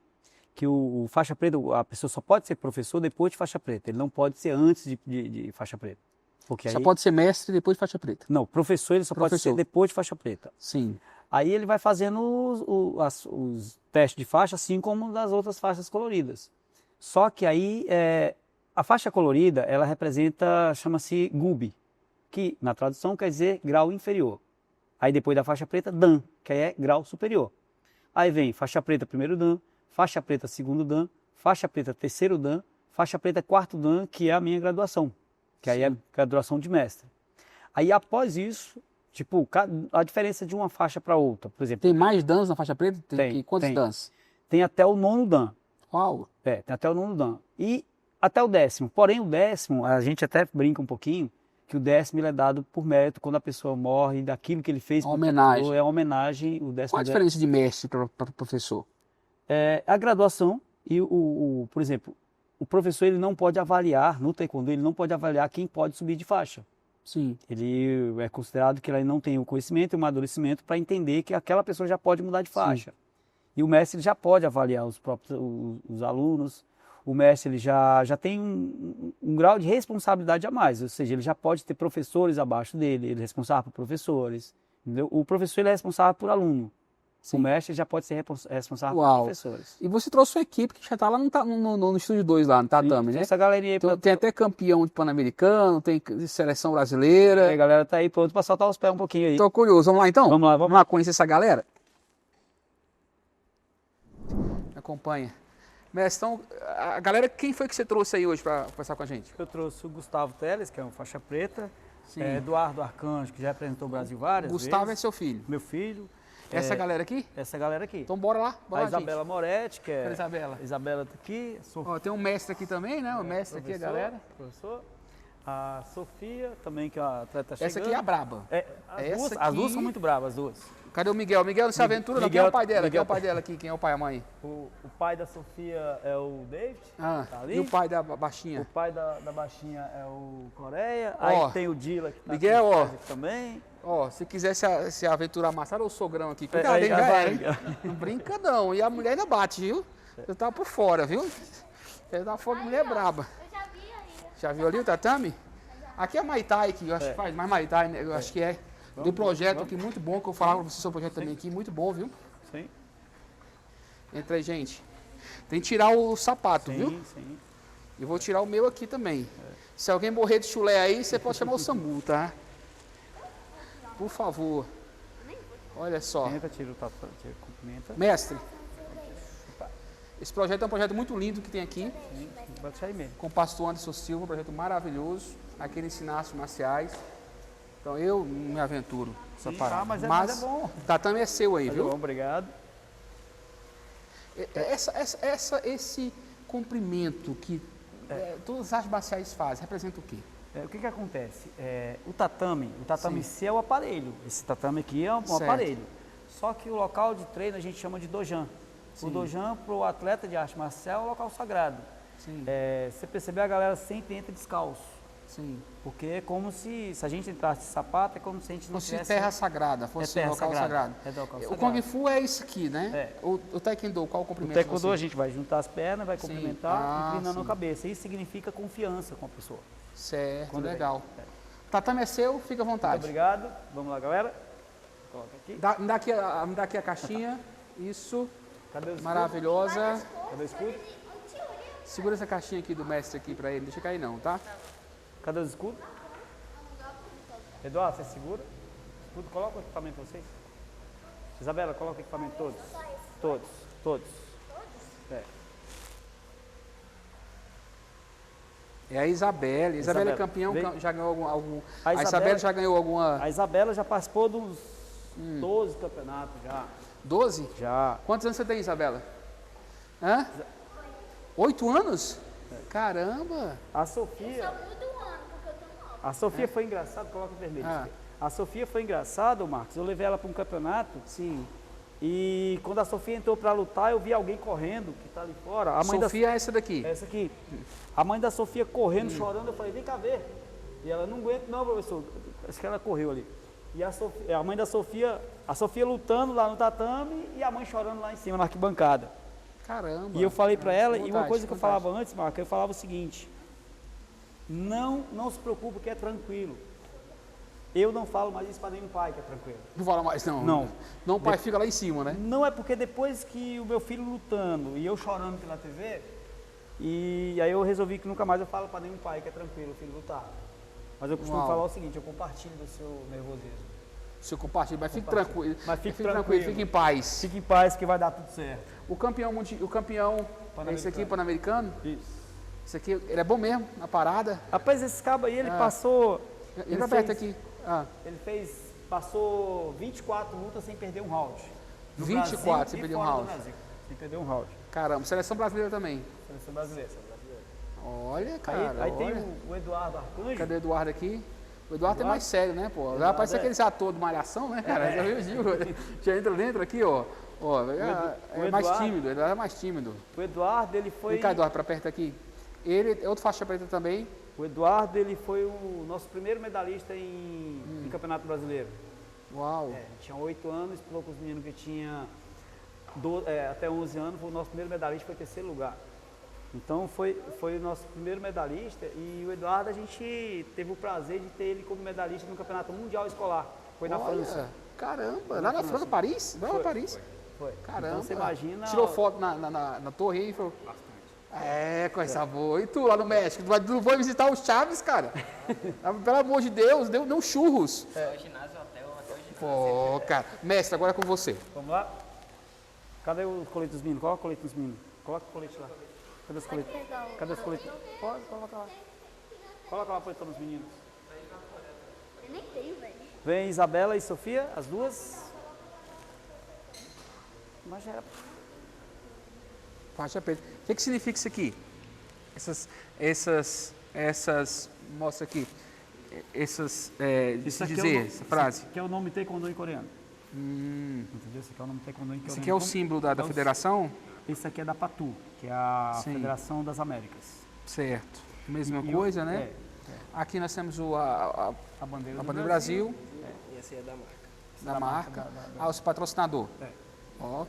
Que o faixa preta, a pessoa só pode ser professor depois de faixa preta. Ele não pode ser antes de faixa preta. Porque Só aí, pode ser mestre depois de faixa preta. não, professor ele só pode Professor. ser depois de faixa preta. Sim. Aí ele vai fazendo os testes de faixa, assim como das outras faixas coloridas. Só que aí, a faixa colorida, ela representa, chama-se GUB, que na tradução quer dizer grau inferior. Aí depois da faixa preta, Dan, que é grau superior. Aí vem faixa preta primeiro Dan, faixa preta segundo Dan, faixa preta terceiro Dan, faixa preta quarto Dan, que é a minha graduação, que aí é a graduação de mestre. Aí após isso, tipo, a diferença de uma faixa para outra, por exemplo, Tem mais dans na faixa preta? Tem, Quantos tem. dans? tem até o nono Dan. Uau. Tem até o nono Dan. E até o 10º. Porém, o 10º, a gente até brinca um pouquinho, que o 10º ele é dado por mérito quando a pessoa morre, daquilo que ele fez. Uma homenagem. É uma homenagem. O 10º Qual a diferença de mestre para professor? a graduação e, por exemplo, o professor ele não pode avaliar, no taekwondo, ele não pode avaliar quem pode subir de faixa. Sim. Ele é considerado que ele não tem o conhecimento e o amadurecimento para entender que aquela pessoa já pode mudar de faixa. E o mestre ele já pode avaliar os alunos. O mestre ele já tem um grau de responsabilidade a mais, ou seja, ele já pode ter professores abaixo dele, ele é responsável por professores. Entendeu? O professor ele é responsável por aluno. Sim. O mestre já pode ser responsável Uau. por professores. E você trouxe uma equipe que já está lá no Estúdio 2, lá no tatame, né? Essa galerinha aí, Então, tem até campeão de Pan-Americano, tem seleção brasileira. a galera tá aí pronto para soltar os pés um pouquinho aí. Tô curioso. Vamos lá então? Vamos lá. conhecer essa galera? Me acompanha. Mestre, então, a galera, quem foi que você trouxe aí hoje para conversar com a gente? Eu trouxe o Gustavo Teles, que é um faixa preta, Sim. Eduardo Arcanjo, que já representou o Brasil várias Gustavo vezes. é seu filho. Meu filho. Essa galera aqui? Essa galera aqui. Então bora lá. Bora A lá, Isabela gente. Moretti, que é... Cadê a Isabela? Isabela tá aqui. Ó, tem um mestre aqui também, né? O mestre aqui, a galera. Professor. A Sofia, também, que é a atleta chegando. Essa aqui é a braba. Essa As duas aqui- são muito bravas, as duas. Cadê o Miguel? Miguel não se aventura, não. Quem é o pai dela? Quem é o pai dela aqui? Quem é o pai e a mãe? O pai da Sofia é o David, Ah, tá ali. e o pai da O baixinha? pai da baixinha é o Coreia. Ó, Aí tem o Dila, que tá Miguel, aqui ó. aqui também. Ó, se quiser se aventurar mais, olha o sogrão aqui. Cuidado, Aí, hein, aí, já vai, era, hein? Não brinca não. E a mulher ainda bate, viu? Você tá por fora, viu? Você tá fora, mulher braba. Eu já vi aí. Já viu ali o tatame? Aqui é Muay Thai, que eu acho que faz mais Muay Thai, né? Eu acho que é. Tem um projeto aqui muito bom, que eu vou falar pra vocês sobre o projeto também aqui, muito bom, viu? Sim, Entra aí, gente. Tem que tirar o sapato, viu? sim. E vou tirar o meu aqui também. Se alguém morrer de chulé aí, você pode chamar o SAMU, tá? Por favor. Olha só. Entra, tira o tatu, cumprimenta. Mestre, esse projeto é um projeto muito lindo que tem aqui, Sim, vai deixar aí mesmo. com o pastor Anderson Silva, um projeto maravilhoso. Aqui ele ensina artes marciais. Então eu não me aventuro nessa Sim, parada. mas é bom. O tatame é seu aí, Tá viu? bom, obrigado. Esse comprimento que todas as artes marciais fazem, representa o quê? O que acontece? O tatame Sim. em si é o aparelho. Esse tatame aqui é um Certo. aparelho. Só que o local de treino a gente chama de dojan. Sim. O dojan para o atleta de arte marcial é um local sagrado. Sim, Você percebeu, a galera sempre entra descalço. sim. Porque é como se a gente entrasse de sapato, é como se a gente não Fosse tivesse... terra sagrada, fosse terra local sagrada. sagrado. É local O sagrado. Kung Fu é isso aqui, né? É. O Taekwondo, qual o O comprimento? taekwondo de a você? gente vai juntar as pernas, vai Sim. cumprimentar, Ah, inclinando sim. a cabeça. Isso significa confiança com a pessoa. Certo, Quando legal. vem. Tatame é seu, fica à Muito vontade. obrigado. Vamos lá, galera. Coloca aqui. Me dá aqui a caixinha. Isso, Cadê o escudo? maravilhosa. Cadê o escudo? Segura essa caixinha aqui do mestre aqui pra ele, não deixa cair não, tá? Cadê os escudos? Eduardo, você segura? O escudo, coloca o equipamento pra vocês. Isabela, coloca o equipamento todos. Todos. É a Isabela. Isabela é campeão, Vem. já ganhou algum... A A Isabela- Isabela já ganhou alguma... A Isabela já participou de uns 12 campeonatos já. 12? Já. Quantos anos você tem, Isabela? Hã? 8 anos? Caramba! A Sofia... Muda um ano, porque eu tô nova. A Sofia foi engraçada, coloca o vermelho. Ah. A Sofia foi engraçada, Marcos. Eu levei ela para um campeonato Sim. E quando a Sofia entrou para lutar, eu vi alguém correndo, que tá ali fora. A mãe Sofia é essa daqui. essa aqui. A mãe da Sofia correndo, chorando, eu falei, vem cá ver. E ela, não aguenta não, professor. Acho que ela correu ali. E a mãe da Sofia, a Sofia lutando lá no tatame e a mãe chorando lá em cima, na arquibancada. Caramba. E eu falei para ela, e uma Vontade, coisa que eu vontade. falava antes, Marco, eu falava o seguinte, não se preocupe que é tranquilo. Eu não falo mais isso para nenhum pai que é tranquilo. Não fala mais, não. Não. Não, o pai fica lá em cima, né? Não é porque depois que o meu filho lutando e eu chorando pela TV, e aí eu resolvi que nunca mais eu falo para nenhum pai que é tranquilo o filho lutar. Mas eu costumo Uau. falar o seguinte, eu compartilho do seu nervosismo. Se eu compartilho, mas fique Compartilha. tranquilo. Mas fique tranquilo, tranquilo. fique em paz. Fique em paz que vai dar tudo certo. O campeão, esse aqui, pan-americano, Isso. esse aqui, ele é bom mesmo, na parada. Rapaz, esse cabo aí, ele Ah. passou... Ele aperta aqui. Ah, Passou 24 lutas sem perder um round. No 24 Brasil sem e perder um fora do round. Brasil, sem perder um round. caramba, seleção brasileira também. Seleção brasileira. Olha, cara. Aí tem olha. o Eduardo Arcanjo. Cadê o Eduardo aqui? O Eduardo é mais sério, né, pô? Eduardo Já parece é- aqueles atores de malhação, né, cara? Já viu, Gil? Já entra dentro aqui, ó. Ó, o é mais Eduardo- tímido, o Eduardo é mais tímido. O Eduardo, ele foi... Vem cá, Eduardo, pra perto aqui. Ele é outro faixa preta também. O Eduardo, ele foi o nosso primeiro medalhista em Campeonato Brasileiro. Uau. Tinha 8 anos, falou com os meninos que tinha até 11 anos, foi o nosso primeiro medalhista, foi terceiro lugar. Então foi o nosso primeiro medalhista e o Eduardo a gente teve o prazer de ter ele como medalhista no Campeonato Mundial Escolar. Foi na Olha, França. caramba, lá na França, Paris? Lá na Paris? Foi. Caramba. Então você imagina... Tirou foto na torre aí e falou. É, coisa boa. E tu lá no México? Tu não foi visitar o Chaves, cara? Pelo amor de Deus, deu churros. O ginásio, hotel, hotel de Pô, cara. Mestre, agora é com você. Vamos lá? Cadê o colete dos meninos? Coloca o colete dos meninos. Coloca o colete lá. Cadê os coletes? Cadê os coletes? Pode, coloca lá. Coloca lá para os meninos. Eu nem tenho, velho. Vem Isabela e Sofia, as duas. Mas já era... Faixa preta. O que significa isso aqui? Essas, mostra aqui. Essas, essa frase. Isso aqui é o nome Taekwondo em coreano. Entendeu? Esse aqui é o nome Taekwondo em coreano. Esse aqui é o símbolo da federação? Esse aqui é da PATU, que é a Sim. Federação das Américas. Certo. Mesma E coisa, o- né? Aqui nós temos a bandeira bandeira do Brasil, E essa aí é da marca. da marca. Os patrocinador. Ó.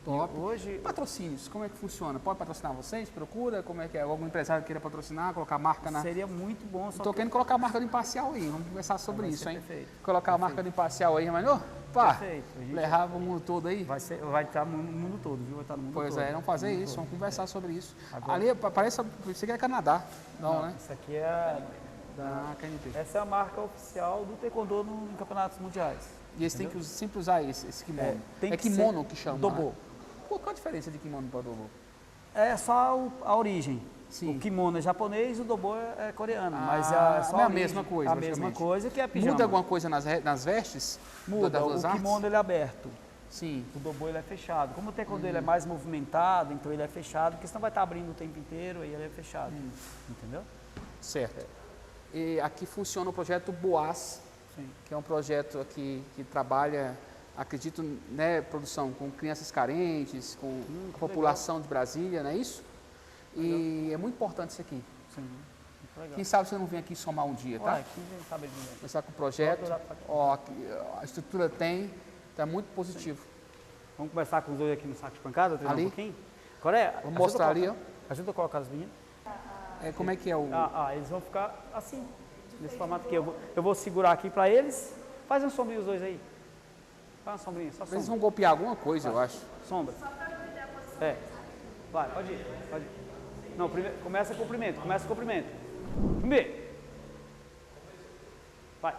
Top. Hoje, Patrocínios, como é que funciona? Pode patrocinar vocês? Procura? Como é que é? Algum empresário queira patrocinar, colocar a marca na... seria muito bom, só Estou querendo colocar a marca do Imparcial aí, vamos conversar sobre vai isso, ser hein? perfeito. Colocar a marca do Imparcial aí, mas não? Pá, Perfeito. A gente levava o mundo todo aí. vai estar no mundo todo, viu? Vai estar no mundo Pois todo. é, vamos fazer isso, vamos conversar sobre isso. Agora- Ali parece, você que é Canadá, não, né? Isso aqui é Da KNT. essa é a marca oficial do Taekwondo em campeonatos mundiais. E eles têm que sempre usar esse kimono. tem É que kimono ser que chama. Dobo. Né? Pô, qual a diferença de kimono para dobo? É só a origem. Sim. O kimono é japonês, o dobo é coreano, Ah, mas é só não é a origem. mesma coisa, A mesma praticamente. coisa que é pijama. Muda alguma coisa nas vestes? Muda. Das O duas artes? kimono ele é aberto. Sim. O dobo ele é fechado. Como o taekwondo ele é mais movimentado, então ele é fechado, porque senão vai estar abrindo o tempo inteiro e ele é fechado. Entendeu? Certo. E aqui funciona o projeto Boas, Sim. que é um projeto aqui que trabalha, acredito, né, produção com crianças carentes, com a população de Brasília, não é isso? E é muito importante isso aqui. Sim. Muito legal. Quem sabe você não vem aqui somar um dia, tá? Uai, quem sabe de ninguém. Começar com o projeto. Vou adorar. Ó, a estrutura tem, tá muito positivo. Vamos começar com os dois aqui no saco de pancada, treinar Ali? um pouquinho? Coreia, Vou mostrar ali, ó. Ajuda a colocar os meninos. É, como é que é o... Eles vão ficar assim, nesse formato aqui. Eu vou segurar aqui pra eles. Faz um sombrinho os dois aí. Faz uma sombrinha, só Eles sombra. vão copiar alguma coisa, eu acho. Sombra. É. Vai, pode ir, pode ir. Não, começa com o comprimento, Primeiro. Vai.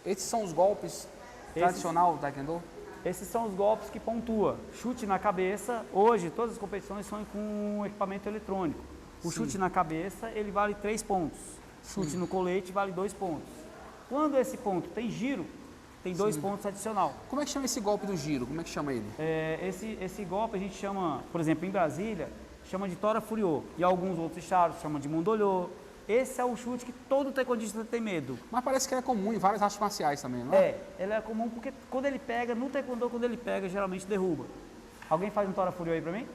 Esses são os golpes tradicional do Taekwondo? Esses são os golpes que pontua. Chute na cabeça. Hoje, todas as competições são com equipamento eletrônico. O chute na cabeça, ele vale 3 pontos. Chute no colete vale 2 pontos. Quando esse ponto tem giro, tem 2 pontos adicional. Como é que chama esse golpe do giro? Como é que chama ele? Esse golpe a gente chama, por exemplo, em Brasília, chama de Tora Furiô. E alguns outros estados chamam de Mondolhô, Esse é o chute que todo taekwondista tem medo. Mas parece que é comum em várias artes marciais também, não é? Ele é comum porque quando ele pega, no taekwondo, quando ele pega, geralmente derruba. Alguém faz um tora furyu aí pra mim?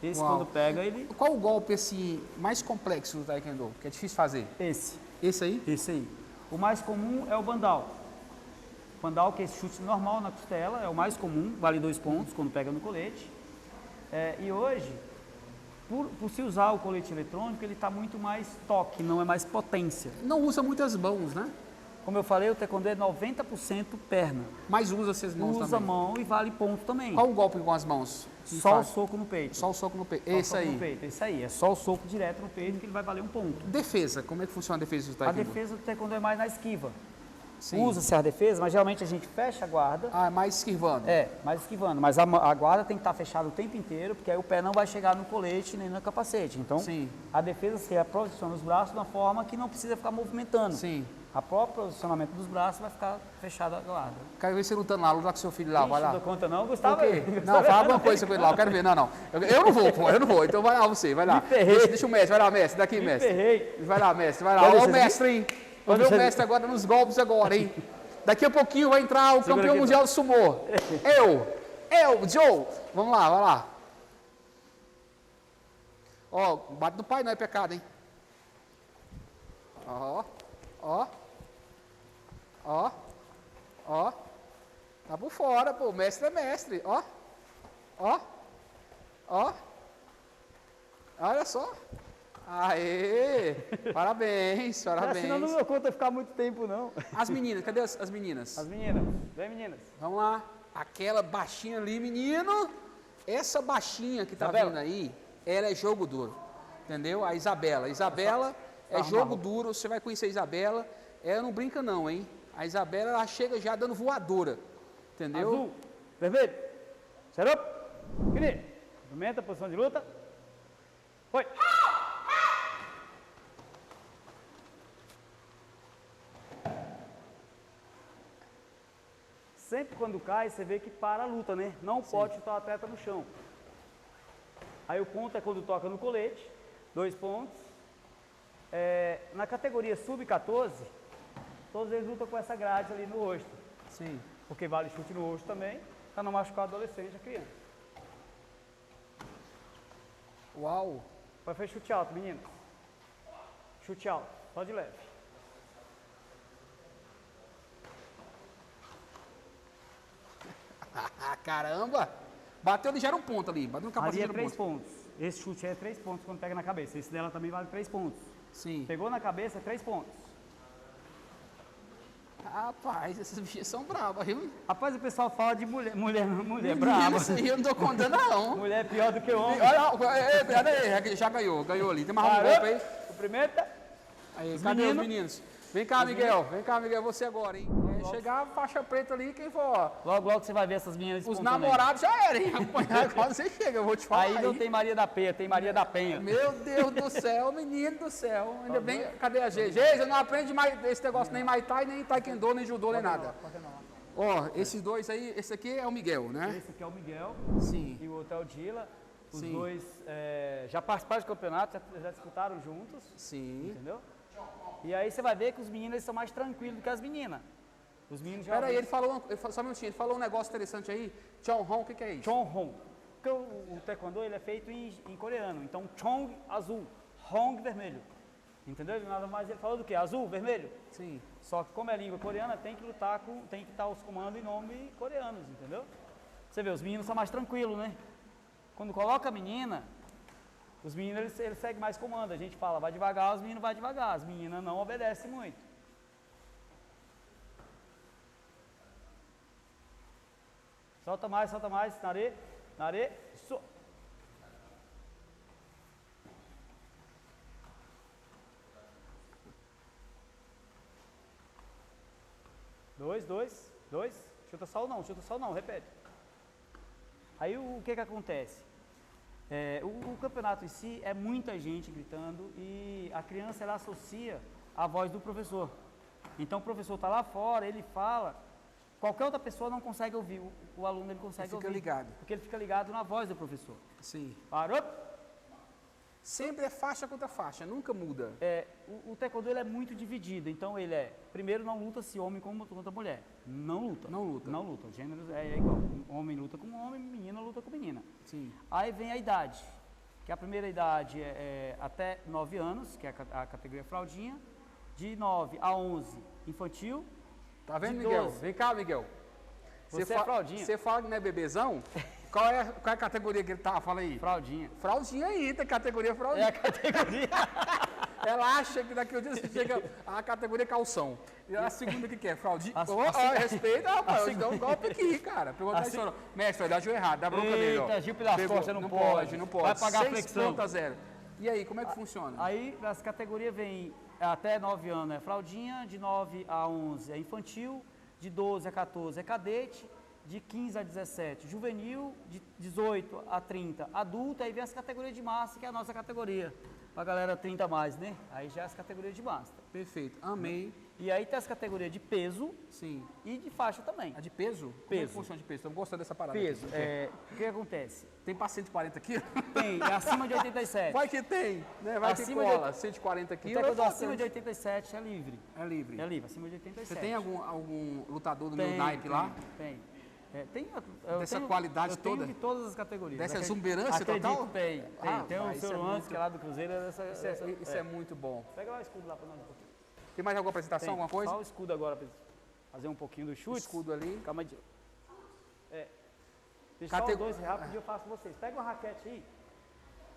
Esse Uau. quando pega, ele... Qual o golpe assim, mais complexo do taekwondo, que é difícil fazer? Esse Esse aí? O mais comum é o bandal. Bandal, que é esse chute normal na costela, é o mais comum, vale 2 pontos quando pega no colete. E hoje, por se usar o colete eletrônico, ele está muito mais toque, não é mais potência. Não usa muitas mãos, né? Como eu falei, o taekwondo é 90% perna. Mas usa essas mãos Usa também. mão e vale ponto também. Qual o golpe com as mãos? Que Só o faz? soco no peito. Só o soco no peito. Só o Esse soco aí. no peito, esse aí. É só o soco direto no peito que ele vai valer um ponto. Defesa. Como é que funciona a defesa do A taekwondo? defesa do taekwondo é mais na esquiva. Sim. Usa-se a defesa, mas geralmente a gente fecha a guarda. Ah, é mais esquivando. Mais esquivando. Mas a guarda tem que estar fechada o tempo inteiro, porque aí o pé não vai chegar no colete nem no capacete. Então, Sim. a defesa se posiciona os braços de uma forma que não precisa ficar movimentando. Sim. A próprio posicionamento dos braços vai ficar fechada a guarda. Quero ver você lutando lá, lutar com seu filho lá, vai lá. Não dou conta não, Por Gustavo? quê? Não, fala alguma coisa com ele lá, eu quero ver. Não. Eu não vou, pô, eu não vou. Então vai lá você, vai lá. Deixa o mestre, vai lá, mestre, daqui, mestre. Ferrei. Vai lá, mestre, vai lá. Pode Ó o ser mestre, hein? Vou ver o mestre agora nos golpes agora, hein? Daqui a pouquinho vai entrar o campeão aqui, mundial de sumô. Eu, Joe. Vamos lá, vai lá. Ó, bate no pai não é pecado, hein? Ó. Tá por fora, pô. Mestre é mestre. Ó. Olha só. Aê! Parabéns. Senão não dou conta ficar muito tempo, não. As meninas, cadê as meninas? As meninas, vem meninas. Vamos lá. Aquela baixinha ali, menino. Essa baixinha que tá Isabela. vindo aí, ela é jogo duro. Entendeu? A Isabela. Isabela é jogo duro. Você vai conhecer a Isabela. Ela não brinca não, hein? A Isabela, ela chega já dando voadora. Entendeu? Azul, vermelho, xerope, green. Movimenta, posição de luta. Foi. Sempre quando cai, você vê que para a luta, né? Não pode chutar o atleta no chão. Aí o ponto é quando toca no colete, 2 pontos. Na categoria sub-14, todos eles lutam com essa grade ali no rosto. Sim. Porque vale chute no rosto também, para não machucar o adolescente, a criança. Uau. Vai fazer chute alto, meninas. Chute alto, só de leve. Caramba. Bateu, ele gera um ponto ali. Bateu no capacete, Ali é gera um 3 ponto. pontos. Esse chute é 3 pontos quando pega na cabeça. Esse dela também vale 3 pontos. Sim. Pegou na cabeça, é 3 pontos. Rapaz, essas bichas são bravas, viu? Rapaz, o pessoal fala de mulher Menina, brava. isso aí eu não tô contando, não. Mulher é pior do que homem. Olha, cuidado aí, já ganhou ali. Tem mais um golpe aí. Cumprimenta. Aí, cadê os meninos? Vem cá, Miguel, você agora, hein? Chegar a faixa preta ali, quem for, ó. Logo, logo você vai ver essas meninas Os espontâneas. namorados já eram, hein? Apanhar quando você chega, eu vou te falar. Aí não tem Maria da Penha, tem Maria da Penha. Meu Deus do céu, menino do céu. Ainda bem, cadê a Geisa? Geisa, não aprende mais esse negócio, nem Muay Thai, nem Taekwondo, nem Judô, nem nada. Ó, esses dois aí, esse aqui é o Miguel, né? Esse aqui é o Miguel Sim. e o outro é o Dila. Os Sim. dois já participaram do campeonato, já disputaram juntos, Sim. entendeu? E aí você vai ver que os meninos eles são mais tranquilos do que as meninas. Os meninos já... Peraí, só um minutinho, ele falou um negócio interessante aí. Chonghon, o que é isso? Chonghon. Porque o taekwondo ele é feito em coreano. Então, Chong, azul. Hong, vermelho. Entendeu? Nada mais ele falou do que? Azul, vermelho. Sim. Só que como é língua coreana, tem que lutar tem que estar os comandos em nome coreanos, entendeu? Você vê, os meninos são mais tranquilos, né? Quando coloca a menina, os meninos eles seguem mais comando. A gente fala, vai devagar, os meninos vai devagar. As meninas não obedecem muito. Solta mais, nare, so. Dois. Chuta só não, repete. Aí o que acontece? O campeonato em si é muita gente gritando e a criança ela associa a voz do professor. Então o professor está lá fora, ele fala, qualquer outra pessoa não consegue ouvir, o aluno ele consegue ouvir. Fica ligado. Porque ele fica ligado na voz do professor. Sim. Parou. Sempre é faixa contra faixa, nunca muda. O taekwondo ele é muito dividido, então ele primeiro não luta-se homem contra mulher. Não luta. Não luta. Não luta. O gênero é igual. Homem luta com homem, menina luta com menina. Sim. Aí vem a idade, que a primeira idade é até 9 anos, que é a categoria fraldinha. De 9 a 11, infantil. Tá vendo, De Miguel? 12. Vem cá, Miguel. Você é fraldinha. Você fala que não é bebezão? Qual é a categoria que ele tá? Fala aí. Fraldinha. Fraldinha ainda, categoria É fraldinha. a categoria. Ela acha que daqui a um dia você chega a categoria calção. E a segunda que é? Fraldinha. Respeita, rapaz. Dá um golpe aqui, cara. Pergunta aí, senhor. Mestre, vai dar joelho errado. Dá bronca dele, ó. Eita, Gil pelas Pegou. costas, não pode. Não pode. Vai pagar a 6 flexão. pontos a 0. E aí, como é que funciona? Aí as categorias vêm até 9 anos é fraldinha, de 9 a 11 é infantil, de 12 a 14 é cadete, de 15 a 17 juvenil, de 18 a 30 adulto, aí vem as categorias de massa, que é a nossa categoria. Pra galera 30 a mais, né? Aí já é as categorias de massa. Perfeito. Amei. E aí tem as categorias de peso Sim. e de faixa também. A de peso? Como é que Peso. funciona de peso? Estou gostando dessa parada. Peso, aqui. o que acontece? Tem para 140 quilos? Tem, é acima de 87. Vai que tem, né? Vai Acima que de- cola. 140 O quilos. taekwondo é acima de bastante. 87 é livre. É livre. É livre, acima de 87. Você tem algum lutador do meu naipe lá? Tem. Dessa qualidade eu tenho toda? de todas as categorias. Dessa Acredito- exumberância acredito, total? Tem. Tem o isso seu é Luan, muito- que é lá do Cruzeiro. Isso é muito bom. Pega lá o escudo lá pra nós um pouquinho. Tem mais alguma apresentação, Tem. alguma coisa? Só o escudo agora pra fazer um pouquinho do chute. Escudo ali. Calma aí. Deixa só os dois rápido e eu faço com vocês. Pega uma raquete aí.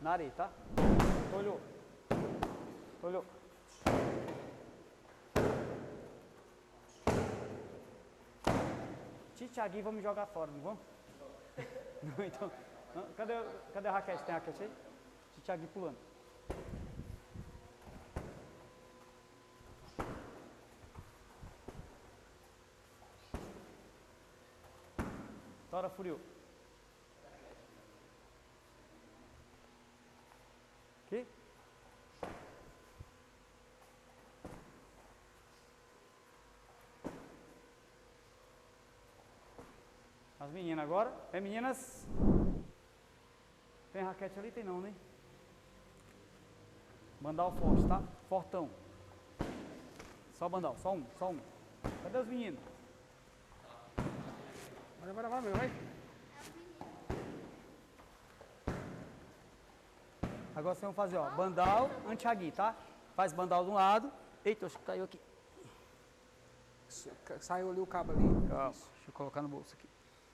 Na areia, tá? Olhou. Olhou. Thiaguinho, vamos jogar fora, não vamos? Não, então. Não, cadê a raquete? Tem a raquete aí? Thiaguinho pulando. Tora Furiu. Aqui? As meninas agora. É meninas? Tem raquete ali? Tem não, né? Bandal forte, tá? Fortão. Só bandal, só um. Cadê os meninos? Vai, meu, vai. Agora vocês vão fazer, ó, bandal, anti-agui, tá? Faz bandal de um lado. Eita, acho que caiu aqui. Saiu ali o cabo ali. Calma, deixa eu colocar no bolso aqui.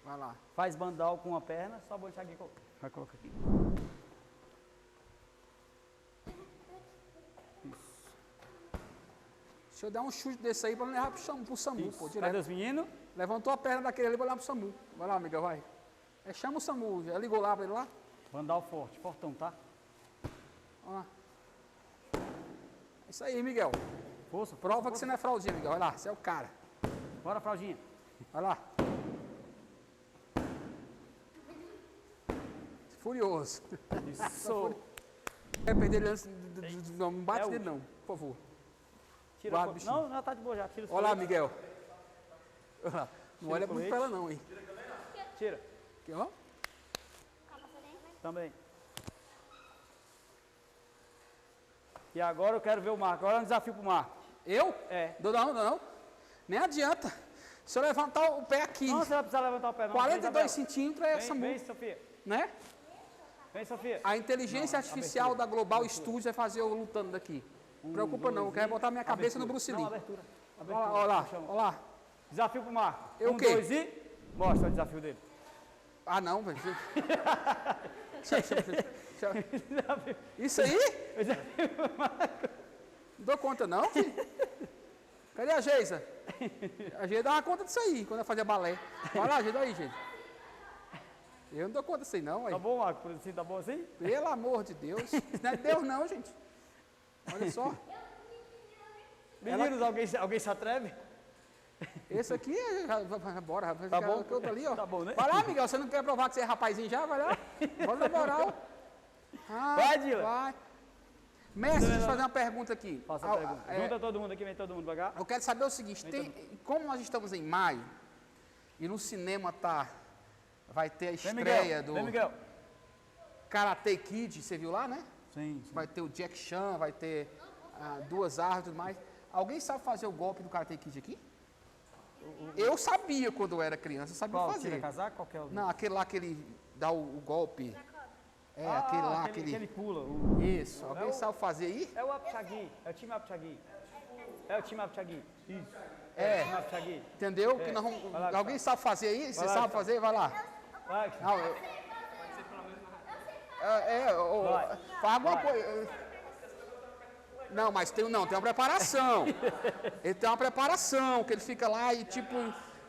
Vai lá. Faz bandal com uma perna, só o anti-agui vai colocar aqui. Deixa eu dar um chute desse aí pra não levar pro SAMU, pô, Cadê direto. os meninos? Levantou a perna daquele ali pra levar pro SAMU. Vai lá, amiga, vai. Chama o SAMU, já ligou lá pra ele lá? Bandal forte, fortão, tá? Ó. Isso aí, Miguel. Força, Prova que você não é fraldinha, Miguel. Vai lá, você é o cara. Bora, fraldinha. Vai lá. Furioso. Isso. Quer perder ele antes. Não, não bate É o nele não, por favor. Tira Guarda, o bichinho. Não, tá de boa já. Tira os Olha lá, coletes. Miguel. Olha lá. Não olha o muito colete. pra ela não, hein. Tira. Aqui, ó. Também. E agora eu quero ver o Marco. Agora é um desafio pro Marco. Eu? É. Não. Nem adianta. Se eu levantar o pé aqui, Não, você vai precisar levantar o pé, não. 42 centímetros é essa Vem, multa, Sofia. né? Vem, Sofia. A inteligência artificial da Global Studios vai fazer eu lutando daqui. Não preocupa não, eu quero botar minha cabeça no Bruce Lee. Não, abertura. Olha lá. Desafio pro Marco. Eu o quê? 2 e... Mostra o desafio dele. Ah, não, velho. Isso aí? Não dou conta não, filho. Cadê a Geisa? A Geisa dava conta disso aí, quando eu fazia balé. Vai lá, Geisa, aí, gente. Eu não dou conta disso aí não, aí. Tá bom, Marco? Por assim, tá bom assim? Pelo amor de Deus. Isso não é Deus não, gente. Olha só. Meninos, alguém se atreve? Esse aqui, bora. Tá bom? Que outro ali, ó. Tá bom, né? Vai lá, Miguel, você não quer provar que você é rapazinho já? Vai lá. Bora na moral. Vai, Dila. Vai. Mestre, deixa eu fazer uma pergunta aqui. Faça a pergunta. Junta todo mundo aqui, vem todo mundo pra cá. Eu quero saber o seguinte, como nós estamos em maio, e no cinema vai ter a Vem, estreia Miguel. Vem, Miguel. Karate Kid, você viu lá, né? Sim. Vai ter o Jack Chan, vai ter 2 árvores e tudo mais. Alguém sabe fazer o golpe do Karate Kid aqui? Eu sabia quando eu era criança, eu sabia Qual? fazer. Tira casaco? Qual que é o... Não, aquele lá que ele dá o golpe. Aquele lá que ele pula. Isso, alguém sabe fazer aí? É o Apchagi, é o time Apchagi. É o time Apchagi. Isso. É. O time Apchagi. Entendeu? Que nós vamos... Alguém sabe fazer aí? Você sabe fazer? Vai lá. Vai. Não, faz alguma coisa. Não, mas tem uma preparação. Ele tem uma preparação, que ele fica lá e tipo...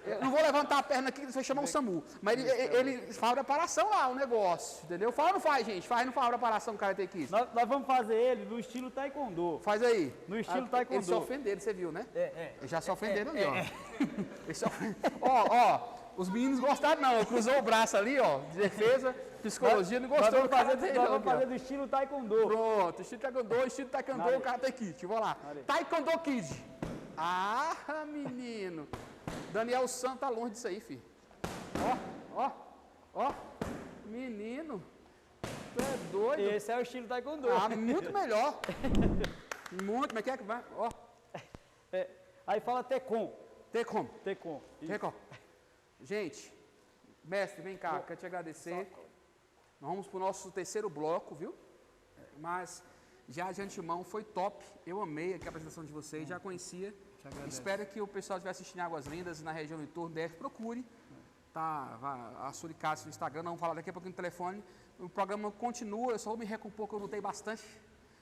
Eu não vou levantar a perna aqui, que você vai chamar um SAMU. Mas ele faz a preparação lá, o negócio, entendeu? Faz ou não faz, gente? Faz ou não faz a preparação do Karate Kid? Nós vamos fazer ele no estilo Taekwondo. Faz aí. No estilo Taekwondo. Eles se ofenderam, você viu, né? Eles já se ofenderam ali, ó. Eles se os meninos gostaram não, cruzou o braço ali, ó, de defesa, psicologia, não gostou do Karate. Nós vamos fazer do estilo Taekwondo. Pronto, estilo Taekwondo, Karate Kid. Vamos lá. Taekwondo Kid. Menino. Daniel Santos tá longe disso aí, filho. Ó. Menino. Tu é doido. Esse é o estilo Taekwondo. Muito melhor. Muito, mas quer que vai? Ó. Aí fala Tekon. Tekon. Isso. Gente, mestre, vem cá, quero te agradecer. Nós vamos pro nosso terceiro bloco, viu? Mas já de antemão foi top. Eu amei aqui a apresentação de vocês, já conhecia. Espero que o pessoal que estiver assistindo em Águas Lindas na região do entorno DF procure. Tá, a Suricácio no Instagram, não vamos falar daqui a pouquinho no telefone. O programa continua, eu só vou me recompor que eu lutei bastante.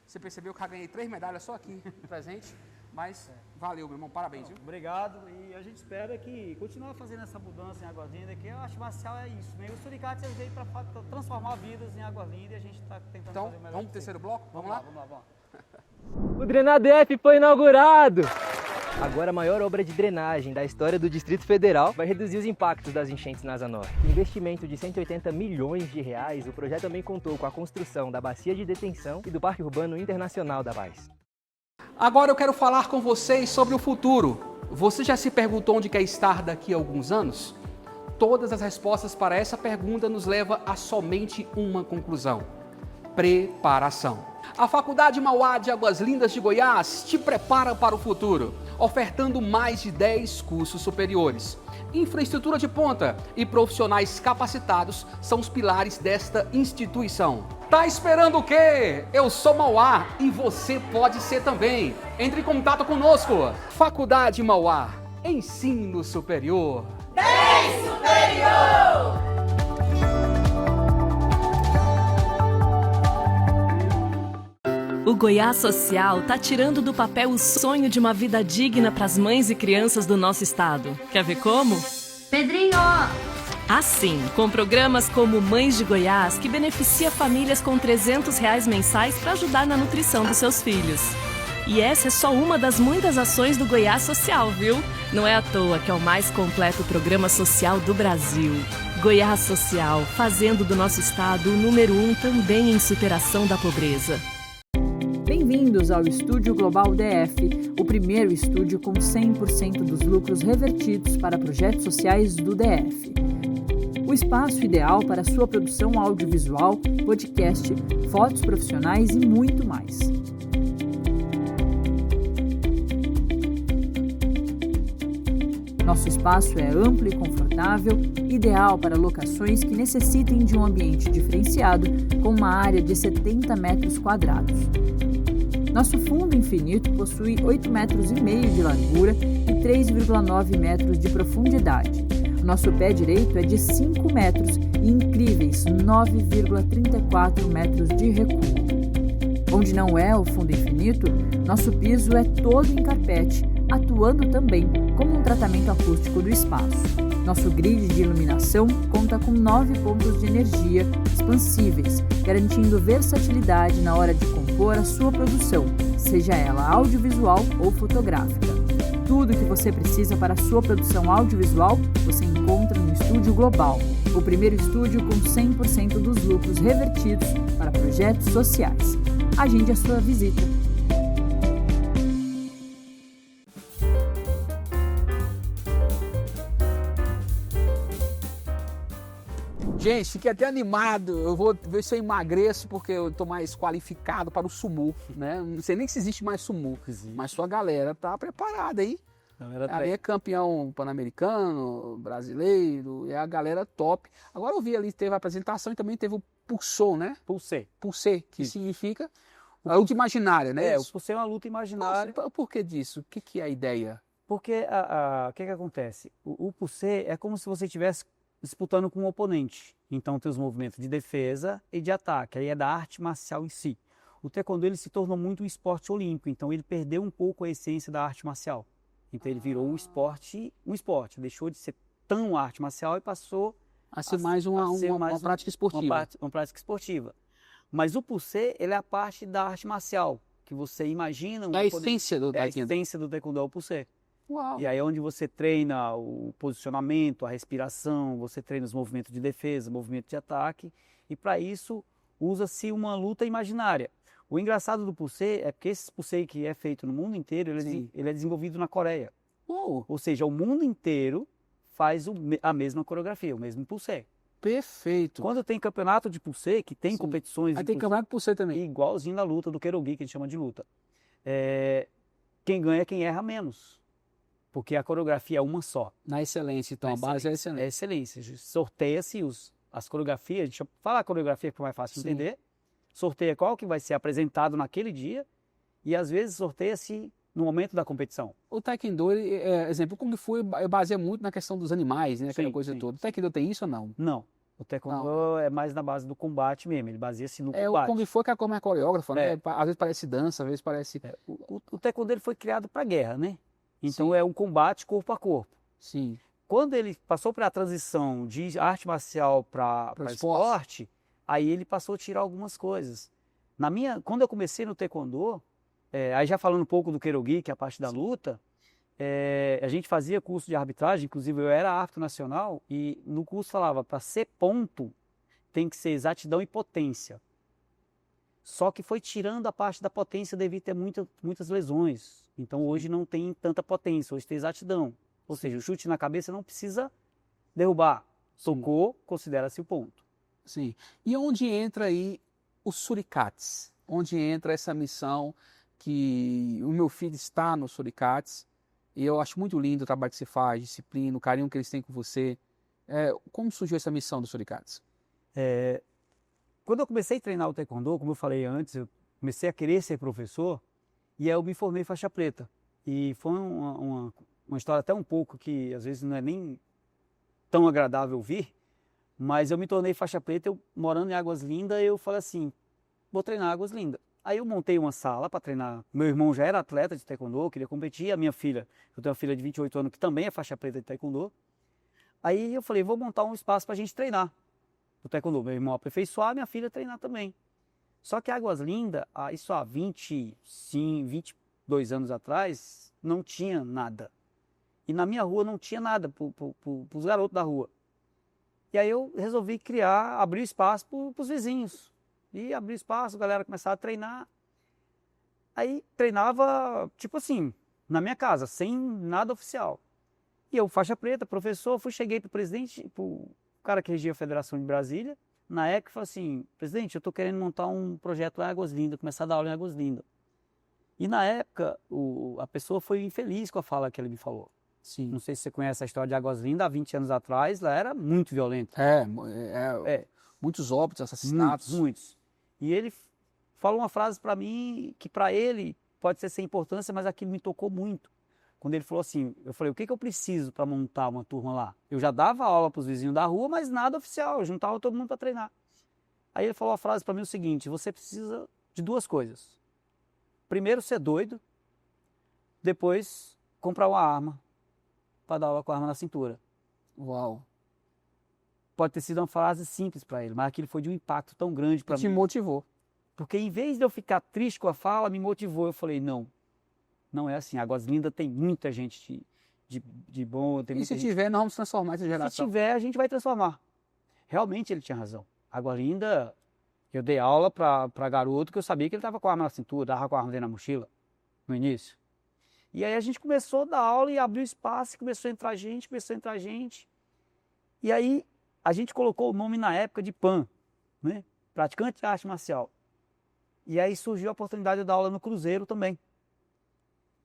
Você percebeu que eu ganhei 3 medalhas só aqui presente. Mas valeu, meu irmão, parabéns, viu? Obrigado, e a gente espera que continue fazendo essa mudança em Águas Lindas, que eu acho marcial é isso, né? O Suricácio veio para transformar vidas em Águas Lindas e a gente está tentando fazer o melhor. Vamos pro terceiro bloco? Vamos lá? Vamos lá. O DrenaDF foi inaugurado! Agora a maior obra de drenagem da história do Distrito Federal vai reduzir os impactos das enchentes na Asa Norte. Com investimento de 180 milhões de reais, o projeto também contou com a construção da bacia de detenção e do Parque Urbano Internacional da Vaz. Agora eu quero falar com vocês sobre o futuro. Você já se perguntou onde quer estar daqui a alguns anos? Todas as respostas para essa pergunta nos levam a somente uma conclusão: preparação. A Faculdade Mauá de Águas Lindas de Goiás te prepara para o futuro, ofertando mais de 10 cursos superiores. Infraestrutura de ponta e profissionais capacitados são os pilares desta instituição. Tá esperando o quê? Eu sou Mauá e você pode ser também. Entre em contato conosco. Faculdade Mauá, ensino superior. Bem superior! O Goiás Social está tirando do papel o sonho de uma vida digna para as mães e crianças do nosso estado. Quer ver como? Pedrinho! Assim, com programas como Mães de Goiás, que beneficia famílias com R$300 mensais para ajudar na nutrição dos seus filhos. E essa é só uma das muitas ações do Goiás Social, viu? Não é à toa que é o mais completo programa social do Brasil. Goiás Social, fazendo do nosso estado o número 1 também em superação da pobreza. Bem-vindos ao Estúdio Global DF, o primeiro estúdio com 100% dos lucros revertidos para projetos sociais do DF. O espaço ideal para sua produção audiovisual, podcast, fotos profissionais e muito mais. Nosso espaço é amplo e confortável, ideal para locações que necessitem de um ambiente diferenciado, com uma área de 70 metros quadrados. Nosso fundo infinito possui 8,5 metros de largura e 3,9 metros de profundidade. Nosso pé direito é de 5 metros e incríveis 9,34 metros de recuo. Onde não é o fundo infinito, nosso piso é todo em carpete, atuando também como um tratamento acústico do espaço. Nosso grid de iluminação conta com 9 pontos de energia expansíveis, garantindo versatilidade na hora de compor a sua produção, seja ela audiovisual ou fotográfica. Tudo o que você precisa para a sua produção audiovisual, você encontra no Estúdio Global, o primeiro estúdio com 100% dos lucros revertidos para projetos sociais. Agende a sua visita. Gente, fiquei até animado. Eu vou ver se eu emagreço, porque eu tô mais qualificado para o sumô, né? Não sei nem se existe mais sumô, mas sua galera tá preparada aí. Ali é campeão pan-americano, brasileiro, é a galera top. Agora eu vi ali, teve a apresentação e também teve o Pulsou, né? Pulsei, que significa a luta imaginária, né? O Pulsei é uma luta imaginária. Nossa, por que disso? O que é a ideia? Porque o que acontece? O Pulsei é como se você estivesse disputando com um oponente. Então tem os movimentos de defesa e de ataque. Aí é da arte marcial em si. O taekwondo ele se tornou muito um esporte olímpico, então ele perdeu um pouco a essência da arte marcial. Então ele virou um esporte, deixou de ser tão arte marcial e passou a ser mais uma prática esportiva. Uma prática esportiva. Mas o Pulsei, ele é a parte da arte marcial, que você imagina... A essência do taekwondo. A essência do taekwondo é o Pulsei. Uau. E aí é onde você treina o posicionamento, a respiração, você treina os movimentos de defesa, movimento de ataque, e para isso usa-se uma luta imaginária. O engraçado do Pulsei é porque esse Pulsei que é feito no mundo inteiro, ele é desenvolvido na Coreia. Ou seja, o mundo inteiro faz a mesma coreografia, o mesmo Pulsei. Perfeito. Quando tem campeonato de Pulsei, que tem competições... Aí tem campeonato de Pulsei também. Igualzinho na luta do Keirogi, que a gente chama de luta. Quem ganha é quem erra menos. Porque a coreografia é uma só. Na excelência, então, a base é a excelência. É excelência. Sorteia-se as coreografias, a gente fala a coreografia que é mais fácil de entender, sorteia qual que vai ser apresentado naquele dia e às vezes sorteia-se no momento da competição. O Taekwondo, exemplo, o Kung Fu baseia muito na questão dos animais, né? Aquela coisa toda. O Taekwondo tem isso ou não? Não. O Taekwondo é mais na base do combate mesmo, ele baseia-se no combate. O Kung Fu que é como a coreógrafa, né? Às vezes parece dança, às vezes parece... O Taekwondo ele foi criado para guerra, né? Então é um combate corpo a corpo. Sim. Quando ele passou para a transição de arte marcial para esporte, aí ele passou a tirar algumas coisas. Quando eu comecei no Taekwondo, aí já falando um pouco do Keirogi, que é a parte da luta, a gente fazia curso de arbitragem, inclusive eu era árbitro nacional, e no curso falava, para ser ponto, tem que ser exatidão e potência. Só que foi tirando a parte da potência devido a ter muitas lesões. Então hoje não tem tanta potência, hoje tem exatidão. Ou seja, o chute na cabeça não precisa derrubar. Tocou, considera-se o ponto. Sim. E onde entra aí os Surikates? Onde entra essa missão que o meu filho está no Surikates? E eu acho muito lindo o trabalho que você faz, disciplina, o carinho que eles têm com você. Como surgiu essa missão dos Surikates? Quando eu comecei a treinar o Taekwondo, como eu falei antes, eu comecei a querer ser professor e aí eu me formei faixa preta. E foi uma história até um pouco que às vezes não é nem tão agradável ouvir, mas eu me tornei faixa preta, eu morando em Águas Lindas, eu falei assim, vou treinar Águas Lindas. Aí eu montei uma sala para treinar. Meu irmão já era atleta de Taekwondo, queria competir, a minha filha, eu tenho uma filha de 28 anos que também é faixa preta de Taekwondo. Aí eu falei, vou montar um espaço para a gente treinar o Taekwondo. Meu irmão aperfeiçoar, minha filha treinar também. Só que Águas Lindas, isso há 22 anos atrás, não tinha nada. E na minha rua não tinha nada para os garotos da rua. E aí eu resolvi abrir espaço para os vizinhos. E abri espaço, a galera começava a treinar. Aí treinava, tipo assim, na minha casa, sem nada oficial. E eu, faixa preta, professor, cheguei para o presidente, para o cara que regia a Federação de Brasília, na época, falei assim, presidente, eu estou querendo montar um projeto lá em Águas Lindas, começar a dar aula em Águas Lindas. E na época, a pessoa foi infeliz com a fala que ele me falou. Sim. Não sei se você conhece a história de Águas Lindas, há 20 anos atrás, lá era muito violento. Muitos óbitos, assassinatos. Muitos. E ele falou uma frase para mim, que para ele pode ser sem importância, mas aquilo me tocou muito. Quando ele falou assim, eu falei, o que eu preciso para montar uma turma lá? Eu já dava aula para os vizinhos da rua, mas nada oficial, eu juntava todo mundo para treinar. Aí ele falou a frase para mim o seguinte, você precisa de duas coisas. Primeiro, ser doido, depois, comprar uma arma para dar aula com a arma na cintura. Uau! Pode ter sido uma frase simples para ele, mas aquilo foi de um impacto tão grande para mim. Te motivou. Porque em vez de eu ficar triste com a fala, me motivou. Eu falei, não é assim. Águas Lindas tem muita gente de bom. Tem e se tiver, nós vamos transformar essa geração. Se tiver, a gente vai transformar. Realmente ele tinha razão. Águas Lindas, eu dei aula para garoto que eu sabia que ele estava com a arma na cintura, estava com a arma dentro da mochila, no início. E aí a gente começou a dar aula e abriu espaço, começou a entrar gente. E aí a gente colocou o nome na época de PAN, né? Praticante de arte marcial. E aí surgiu a oportunidade de dar aula no Cruzeiro também.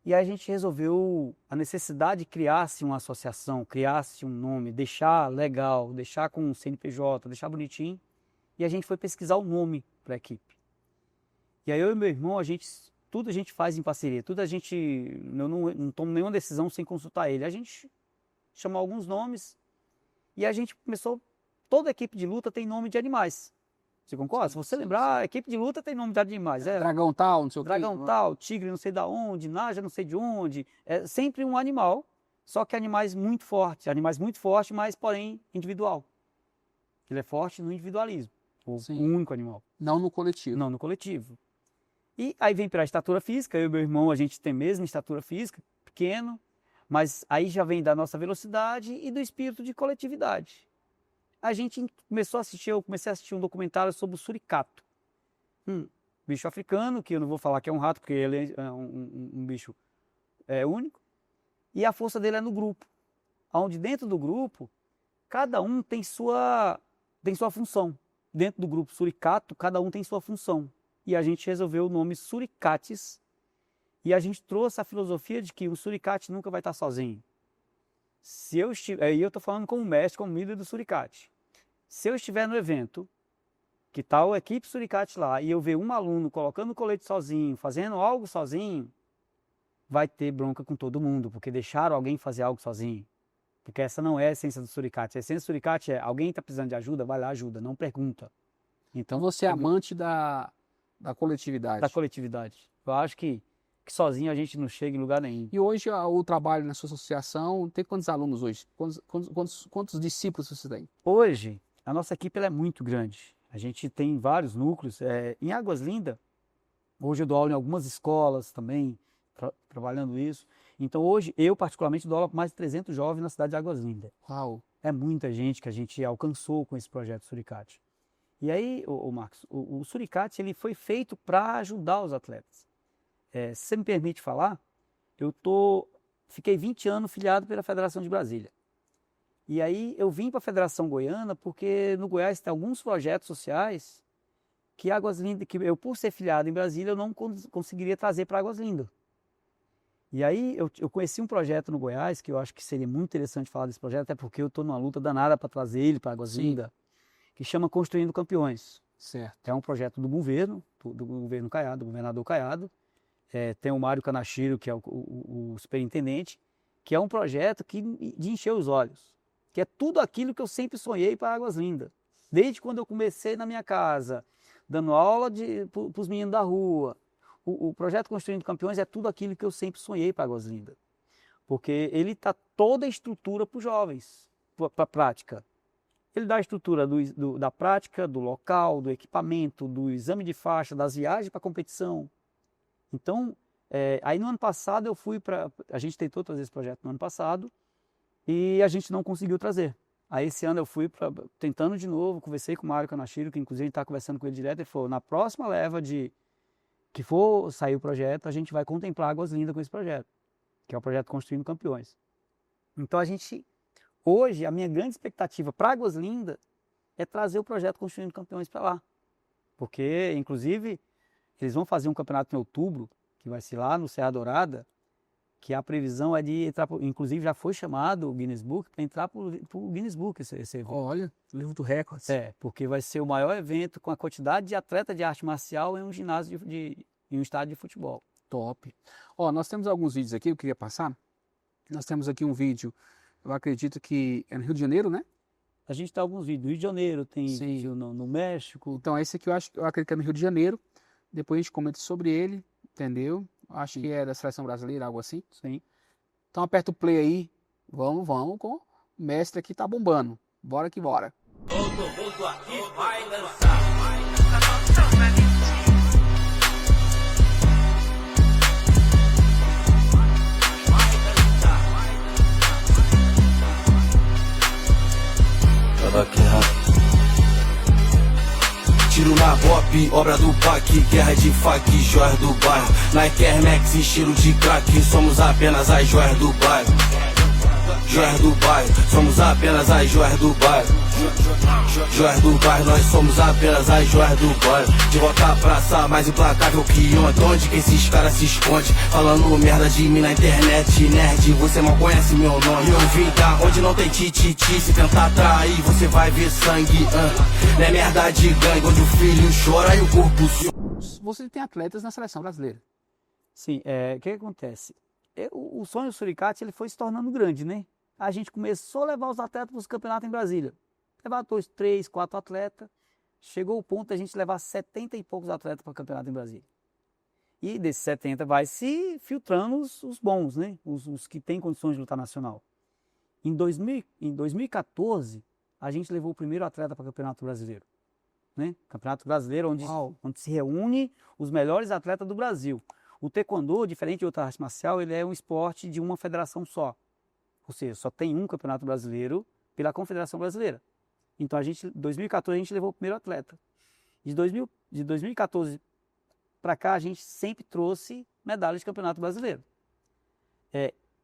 E aí a gente resolveu a necessidade de criar-se uma associação, criar-se um nome, deixar legal, deixar com um CNPJ, deixar bonitinho. E a gente foi pesquisar o nome para a equipe. E aí eu e meu irmão, tudo a gente faz em parceria, eu não tomo nenhuma decisão sem consultar ele. A gente chamou alguns nomes e a gente começou, toda equipe de luta tem nome de animais. Você concorda? Se você lembrar, a equipe de luta tem nome de animais. Dragão tal, não sei o que. Dragão tal, tigre não sei de onde, naja não sei de onde. É sempre um animal, só que animais muito fortes, mas porém individual. Ele é forte no individualismo, o único animal. Não no coletivo. Não no coletivo. E aí vem para a estatura física, eu e meu irmão, a gente tem mesmo estatura física, pequeno, mas aí já vem da nossa velocidade e do espírito de coletividade. A gente eu comecei a assistir um documentário sobre o suricato. Bicho africano, que eu não vou falar que é um rato, porque ele é um bicho único. E a força dele é no grupo. Onde dentro do grupo, cada um tem sua função. Dentro do grupo suricato, cada um tem sua função. E a gente resolveu o nome Suricates. E a gente trouxe a filosofia de que o suricate nunca vai estar sozinho. Aí eu estou falando como mestre, como líder do suricate. Se eu estiver no evento, que está a equipe suricate lá, e eu ver um aluno colocando o colete sozinho, fazendo algo sozinho, vai ter bronca com todo mundo, porque deixaram alguém fazer algo sozinho. Porque essa não é a essência do suricate. A essência do suricate é, alguém está precisando de ajuda, vai lá, ajuda, não pergunta. Então você é amante da coletividade. Da coletividade. Eu acho que sozinho a gente não chega em lugar nenhum. E hoje o trabalho na sua associação, tem quantos alunos hoje? Quantos discípulos você tem? Hoje, a nossa equipe ela é muito grande. A gente tem vários núcleos. Em Águas Lindas, hoje eu dou aula em algumas escolas também, trabalhando isso. Então hoje, eu particularmente dou aula para mais de 300 jovens na cidade de Águas Lindas. Uau! É muita gente que a gente alcançou com esse projeto Suricate. E aí, Marcos, o Suricate ele foi feito para ajudar os atletas. Se você me permite falar, fiquei 20 anos filiado pela Federação de Brasília. E aí eu vim para a Federação Goiana porque no Goiás tem alguns projetos sociais que Águas Lindas, que eu por ser filiado em Brasília, eu não conseguiria trazer para Águas Lindas. E aí eu conheci um projeto no Goiás, que eu acho que seria muito interessante falar desse projeto, até porque eu estou numa luta danada para trazer ele para Águas Lindas, que chama Construindo Campeões. Certo. É um projeto do governo Caiado, do governador Caiado. Tem o Mário Kanashiro, que é o superintendente, que é um projeto de encher os olhos, que é tudo aquilo que eu sempre sonhei para Águas Lindas. Desde quando eu comecei na minha casa, dando aula para os meninos da rua. O projeto Construindo Campeões é tudo aquilo que eu sempre sonhei para Águas Lindas. Porque ele está toda a estrutura para os jovens, para a prática. Ele dá a estrutura da prática, do local, do equipamento, do exame de faixa, das viagens para competição. Então, aí no ano passado a gente tentou trazer esse projeto no ano passado e a gente não conseguiu trazer. Aí esse ano eu fui tentando de novo, conversei com o Mário Kanashiro, que inclusive a gente está conversando com ele direto, ele falou, na próxima leva que for sair o projeto, a gente vai contemplar Águas Lindas com esse projeto, que é o projeto Construindo Campeões. Então hoje, a minha grande expectativa para Águas Lindas é trazer o projeto Construindo Campeões para lá. Porque, inclusive, eles vão fazer um campeonato em outubro, que vai ser lá no Serra Dourada, que a previsão é de entrar, inclusive já foi chamado o Guinness Book, para entrar para o Guinness Book esse evento. Olha, livro do recorde. Porque vai ser o maior evento com a quantidade de atleta de arte marcial em um ginásio, em um estádio de futebol. Top. Nós temos alguns vídeos aqui, eu queria passar. Nós temos aqui um vídeo, eu acredito que é no Rio de Janeiro, né? A gente tem alguns vídeos no Rio de Janeiro, tem vídeo no México. Então esse aqui eu acredito que é no Rio de Janeiro. Depois a gente comenta sobre ele, entendeu? Acho que é da seleção brasileira, algo assim. Sim. Então aperta o play aí. Vamos com o mestre aqui, tá bombando. Bora que bora. Todo mundo aqui vai dançar. Tiro na Bop, obra do PAC, guerra de fac, joias do bairro. Nike Air Max, estilo de crack, somos apenas as joias do bairro. Joias do bairro, somos apenas as joias do bairro. Joias do bairro, nós somos apenas as joias do bairro. De volta à praça, mais implacável que ontem. Onde que esses caras se escondem? Falando merda de mim na internet. Nerd, você mal conhece meu nome. Eu vim da onde não tem tititi. Se tentar trair, você vai ver sangue. Não é merda de gangue, onde o filho chora e o corpo sua. Você tem atletas na seleção brasileira. Sim, o que acontece? O sonho do Suricate ele foi se tornando grande, né? A gente começou a levar os atletas para os campeonatos em Brasília. Levar 2, 3, 4 atletas. Chegou o ponto de a gente levar 70 e poucos atletas para o campeonato em Brasília. E desses 70 vai se filtrando os bons, né? Os que têm condições de lutar nacional. Em 2014, a gente levou o primeiro atleta para o Campeonato Brasileiro. Né? Campeonato Brasileiro, onde se reúne os melhores atletas do Brasil. O taekwondo, diferente de outra arte marcial, ele é um esporte de uma federação só. Ou seja, só tem um campeonato brasileiro pela Confederação Brasileira. Então, em 2014, a gente levou o primeiro atleta. De 2014 para cá, a gente sempre trouxe medalhas de campeonato brasileiro.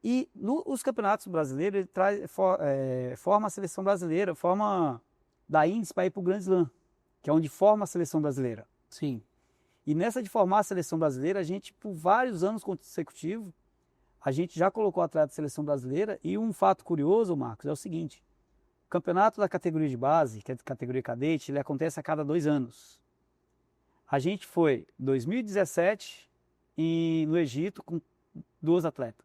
E nos campeonatos brasileiros, ele forma a seleção brasileira, forma da índice para ir para o Grand Slam, que é onde forma a seleção brasileira. Sim. E nessa de formar a seleção brasileira, a gente, por vários anos consecutivos, a gente já colocou atleta de seleção brasileira. E um fato curioso, Marcos, é o seguinte: o campeonato da categoria de base, que é a categoria cadete, ele acontece a cada 2 anos. A gente foi em 2017 no Egito com 2 atletas.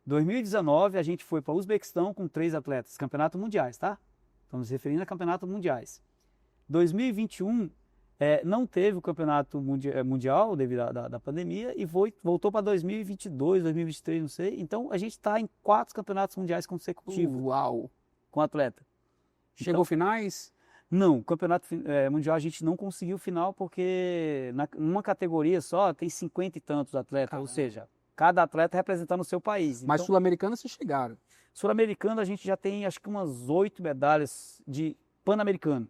2019 a gente foi para o Uzbequistão com 3 atletas, campeonatos mundiais, tá? Estamos nos referindo a campeonatos mundiais. 2021 não teve o campeonato mundial devido à pandemia e voltou para 2022, 2023, não sei. Então a gente está em 4 campeonatos mundiais consecutivos. Uau! Com atleta. Chegou finais? Não, o campeonato mundial a gente não conseguiu final porque numa categoria só tem 50 e tantos atletas, Caramba. Ou seja, cada atleta representando o seu país. Mas então, sul-americana vocês chegaram? Sul-americano a gente já tem acho que umas 8 medalhas de pan-americano.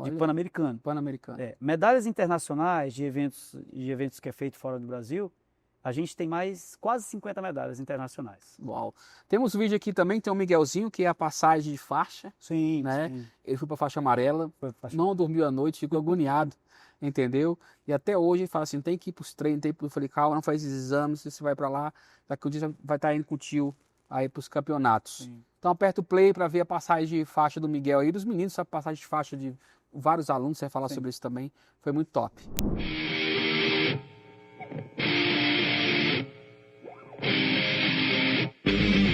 De pan-americano. Pan-americano. Medalhas internacionais de eventos que é feito fora do Brasil, a gente tem mais quase 50 medalhas internacionais. Uau. Temos um vídeo aqui também, tem o Miguelzinho, que é a passagem de faixa. Sim, né? Sim. Ele foi para a faixa amarela, não dormiu à noite, ficou agoniado, entendeu? E até hoje ele fala assim, tem que ir para os treinos, eu falei, calma, não faz esses exames, você vai para lá, daqui um dia vai estar indo com o tio aí para os campeonatos. Sim. Então aperta o play para ver a passagem de faixa do Miguel aí, dos meninos, sabe, passagem de faixa de vários alunos, você vai falar sobre isso também, foi muito top.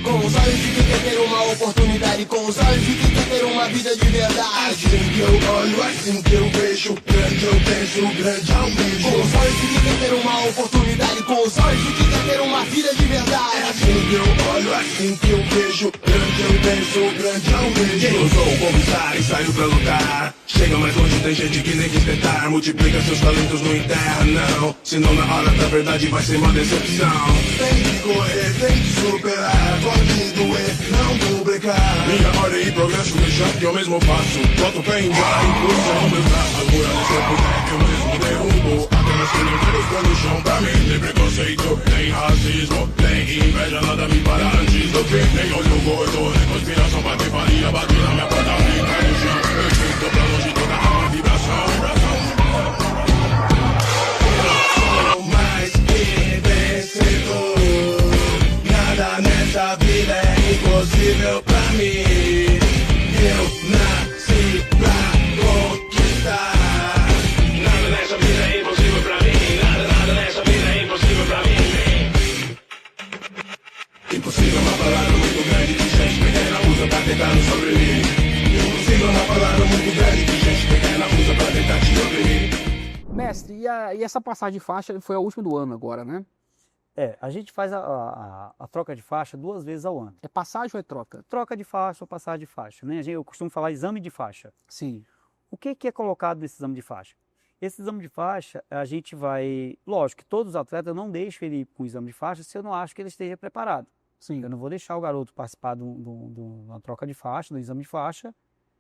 Com os olhos de quem quer ter uma oportunidade, com os olhos de quem quer ter uma vida de verdade. Assim que eu olho, assim que eu vejo, grande eu penso, grande almejo. Com os olhos de quem quer ter uma oportunidade, com os olhos de quem quer ter uma vida de verdade. É assim que eu olho, assim que eu vejo, grande eu penso, grande almejo. Quem ousou conquistar e saiu pra lutar, chega mais longe, tem gente que nem quis tentar. Multiplica seus talentos no interno, senão na hora da verdade vai ser uma decepção. Tem que correr, tem que superar, pode doer, não duplicar. Minha ordem e progresso deixa que eu mesmo faço. Boto o pé em dar, impulso ao meu braço. Agora se eu puder, eu mesmo derrubo. Apenas tenho vários pés no chão. Pra mim tem preconceito, nem racismo, nem inveja, nada me para antes do fim. Nem olho gordo, nem conspiração, patifaria, bate na minha porta, fica no chão. Eu sinto pra longe toda a vibração. Sou mais que vencedor. Nada nessa vida é impossível pra mim. Eu nasci pra conquistar. Nada nessa vida é impossível pra mim. Nada nessa vida é impossível pra mim. Impossível é uma palavra muito grande que gente pequena usa pra tentar nos sobreviver. Impossível é uma palavra muito grande que gente pequena usa pra tentar te oprimir. Mestre, e essa passagem de faixa foi a última do ano agora, né? A gente faz a troca de faixa 2 vezes ao ano. É passagem ou é troca? Troca de faixa ou passagem de faixa, né? Eu costumo falar exame de faixa. Sim. O que é colocado nesse exame de faixa? Esse exame de faixa, a gente vai... Lógico que todos os atletas, eu não deixo ele ir com o exame de faixa se eu não acho que ele esteja preparado. Sim. Eu não vou deixar o garoto participar de uma troca de faixa, do exame de faixa,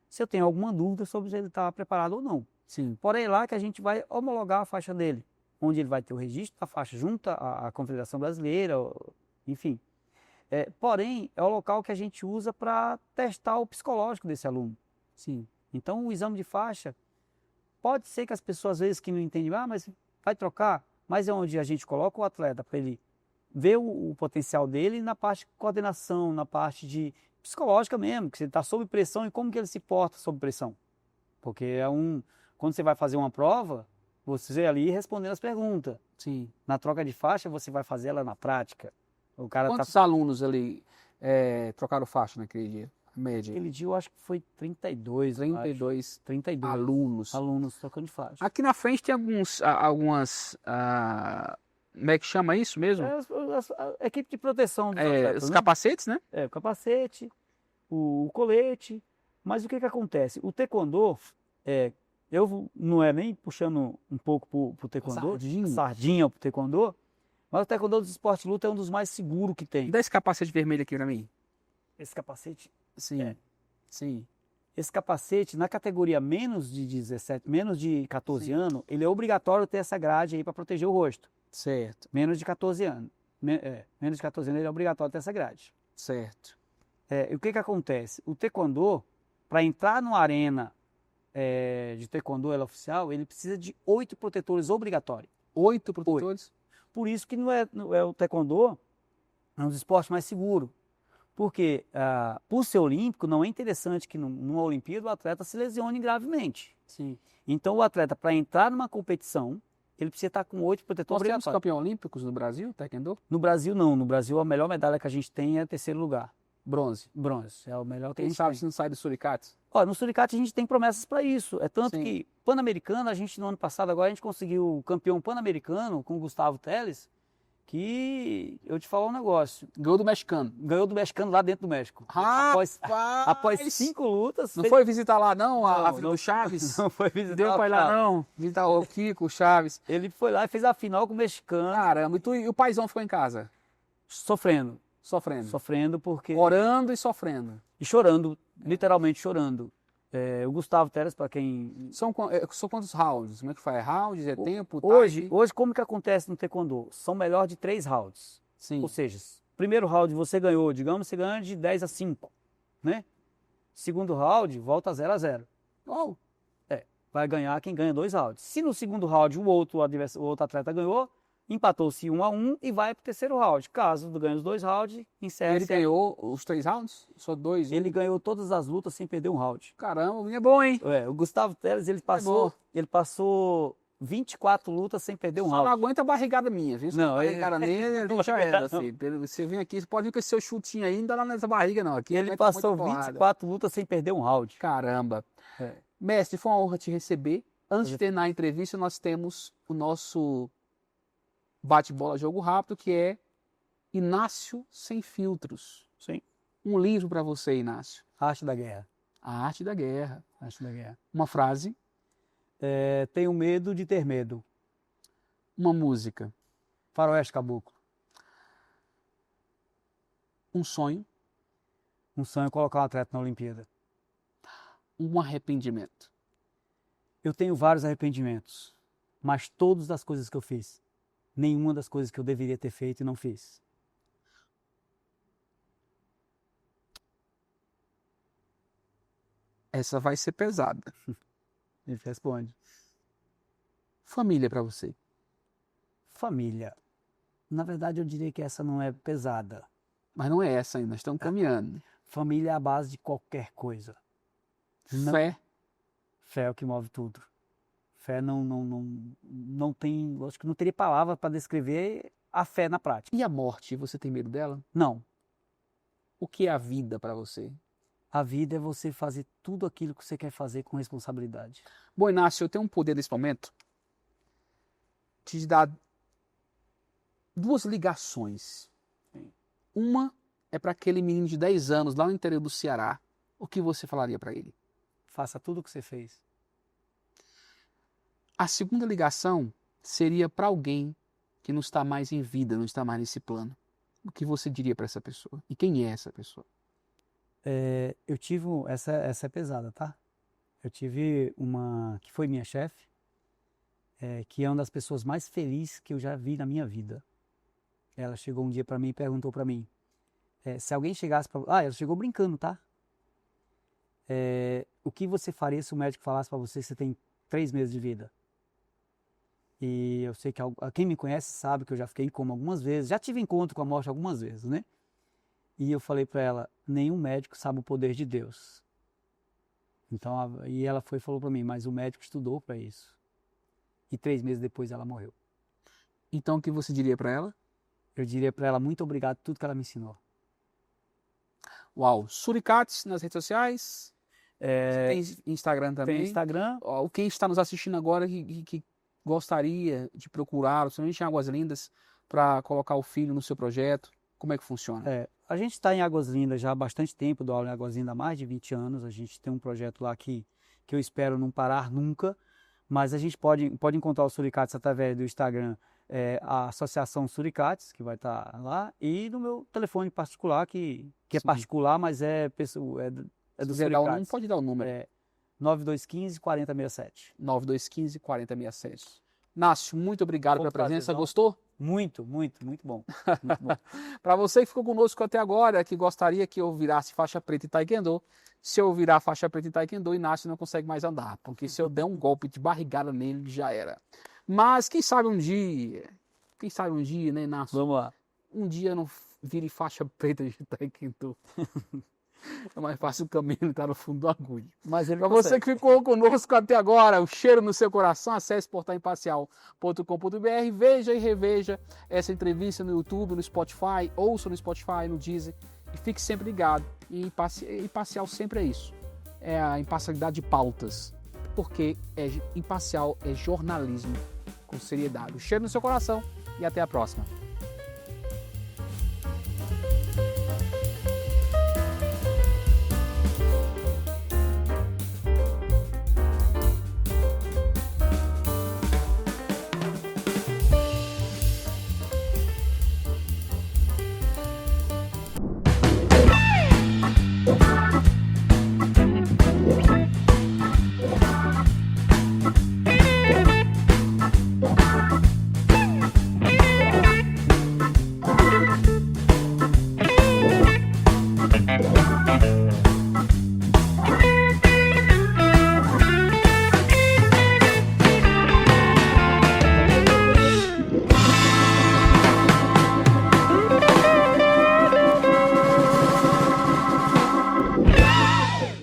se eu tenho alguma dúvida sobre se ele está preparado ou não. Sim. Porém, lá que a gente vai homologar a faixa dele, onde ele vai ter o registro da faixa junto à Confederação Brasileira, enfim. Porém, é o local que a gente usa para testar o psicológico desse aluno. Sim. Então, o exame de faixa, pode ser que as pessoas às vezes que não entendem, mas vai trocar, mas é onde a gente coloca o atleta para ele ver o potencial dele na parte de coordenação, na parte de psicológica mesmo, que você está sob pressão e como que ele se porta sob pressão. Porque quando você vai fazer uma prova, você ali respondendo as perguntas. Sim. Na troca de faixa, você vai fazer ela na prática. O cara Quantos alunos ali trocaram faixa naquele dia? A média? Aquele dia eu acho que foi 32. 32 alunos. Alunos trocando de faixa. Aqui na frente tem algumas... como é que chama isso mesmo? A equipe de proteção dos atletas, os né? capacetes, né? O capacete, o colete. Mas o que acontece? O taekwondo, eu não é nem puxando um pouco pro taekwondo, sardinha pro taekwondo, mas o taekwondo dos esportes de luta é um dos mais seguros que tem. Dá esse capacete vermelho aqui pra mim. Esse capacete? Sim. Sim. Esse capacete, na categoria menos de 17, menos de 14 anos, ele é obrigatório ter essa grade aí para proteger o rosto. Certo. Menos de 14 anos. Menos de 14 anos ele é obrigatório ter essa grade. Certo. E o que acontece? O taekwondo, para entrar numa arena de taekwondo, ela oficial, ele precisa de 8 protetores obrigatórios. 8 protetores? 8. Por isso que não é o taekwondo, é um dos esportes mais seguros. Porque, por ser olímpico, não é interessante que numa Olimpíada o atleta se lesione gravemente. Sim. Então, o atleta, para entrar numa competição, ele precisa estar com 8 protetores obrigatórios. Nós temos campeões olímpicos no Brasil, taekwondo? No Brasil, não. No Brasil, a melhor medalha que a gente tem é 3º lugar. Bronze. Bronze. É o melhor que a Quem gente sabe tem. se não sai do suricato? No suricate a gente tem promessas para isso. É tanto Sim. que, Pan-Americano, a gente no ano passado, agora a gente conseguiu o campeão Pan-Americano com o Gustavo Teles, que eu te falo um negócio. Ganhou do mexicano. Ganhou do mexicano lá dentro do México. Após 5 lutas... Não foi visitar lá não, a filha do Chaves? Não foi visitar Deu pra ir lá não, visitar o Kiko, o Chaves. Ele foi lá e fez a final com o mexicano. Caramba, e o paizão ficou em casa? Sofrendo. Sofrendo porque... Orando e sofrendo. E chorando, literalmente chorando. O Gustavo Teles, para quem... São quantos rounds? Como é que faz? Rounds? É tempo? Hoje, como que acontece no taekwondo? São melhor de 3 rounds. Sim. Ou seja, primeiro round você ganhou, digamos, você ganha de 10-5, né? Segundo round, volta 0-0. Oh. Vai ganhar quem ganha 2 rounds. Se no segundo round o outro atleta ganhou, empatou-se 1-1 e vai para o 3º round. Caso ganhe os 2 rounds, encerra. Ele ganhou os 3 rounds? Só 2? Ele ganhou todas as lutas sem perder um round. Caramba, é bom, hein? O Gustavo Teles, ele passou 24 lutas sem perder um round. Só não aguenta a barrigada minha, viu? Não, cara nele, já era, assim. Você vem aqui, você pode vir com esse seu chutinho aí, não dá lá nessa barriga, não. Aqui ele passou 24 lutas sem perder um round. Caramba. Mestre, foi uma honra te receber. Antes de terminar a entrevista, nós temos o nosso bate-bola jogo rápido, que é Inácio Sem Filtros. Sim. Um livro para você, Inácio. A Arte da Guerra. A Arte da Guerra. A Arte da Guerra. Uma frase. Tenho medo de ter medo. Uma música. Faroeste Caboclo. Um sonho. Um sonho é colocar um atleta na Olimpíada. Um arrependimento. Eu tenho vários arrependimentos, mas todas as coisas que eu fiz, nenhuma das coisas que eu deveria ter feito e não fiz. Essa vai ser pesada. Ele responde. Família para você. Família. Na verdade, eu diria que essa não é pesada. Mas não é essa ainda, nós estamos caminhando. Família é a base de qualquer coisa. Fé. Fé é o que move tudo. Fé não tem, acho que não teria palavra para descrever a fé na prática. E a morte, você tem medo dela? Não. O que é a vida para você? A vida é você fazer tudo aquilo que você quer fazer com responsabilidade. Bom, Inácio, eu tenho um poder nesse momento de te dar 2 ligações. Sim. Uma é para aquele menino de 10 anos lá no interior do Ceará. O que você falaria para ele? Faça tudo o que você fez. A segunda ligação seria para alguém que não está mais em vida, não está mais nesse plano. O que você diria para essa pessoa? E quem é essa pessoa? Eu tive, essa é pesada, tá? Eu tive uma que foi minha chefe, que é uma das pessoas mais felizes que eu já vi na minha vida. Ela chegou um dia para mim e perguntou para mim, se alguém chegasse para... ela chegou brincando, tá? O que você faria se o médico falasse para você que você tem 3 meses de vida? E eu sei que quem me conhece sabe que eu já fiquei em coma algumas vezes, já tive encontro com a morte algumas vezes, né? E eu falei para ela, nenhum médico sabe o poder de Deus. Então, e ela falou para mim, mas o médico estudou para isso. E 3 meses depois ela morreu. Então o que você diria para ela? Eu diria para ela, muito obrigado por tudo que ela me ensinou. Uau, Suricates nas redes sociais, tem Instagram também. Tem Instagram. Quem está nos assistindo agora que gostaria de procurar, principalmente em Águas Lindas, para colocar o filho no seu projeto, como é que funciona? A gente está em Águas Lindas já há bastante tempo, dou aula em Águas Lindas há mais de 20 anos, a gente tem um projeto lá que eu espero não parar nunca, mas a gente pode encontrar o Suricates através do Instagram, a Associação Suricates, que vai estar lá, e no meu telefone particular, que é particular, mas é do Suricates. Não pode dar o número. 9215-4067. 9215-4067. Nácio, muito obrigado pela presença. Gostou? Muito, muito, muito bom. Para você que ficou conosco até agora, que gostaria que eu virasse faixa preta em Taekwondo, se eu virar faixa preta em Taekwondo, Inácio não consegue mais andar, porque se eu der um golpe de barrigada nele, já era. Mas quem sabe um dia, né, Inácio? Vamos lá. Um dia eu não vire faixa preta de Taekwondo. É mais fácil o caminho estar no fundo do agulho. Para você que ficou conosco até agora, o cheiro no seu coração, acesse portalimparcial.com.br, veja e reveja essa entrevista no YouTube, no Spotify, ouça no Spotify, no Deezer, e fique sempre ligado. E imparcial sempre é isso, é a imparcialidade de pautas, porque imparcial é jornalismo com seriedade. O cheiro no seu coração e até a próxima. Thank you.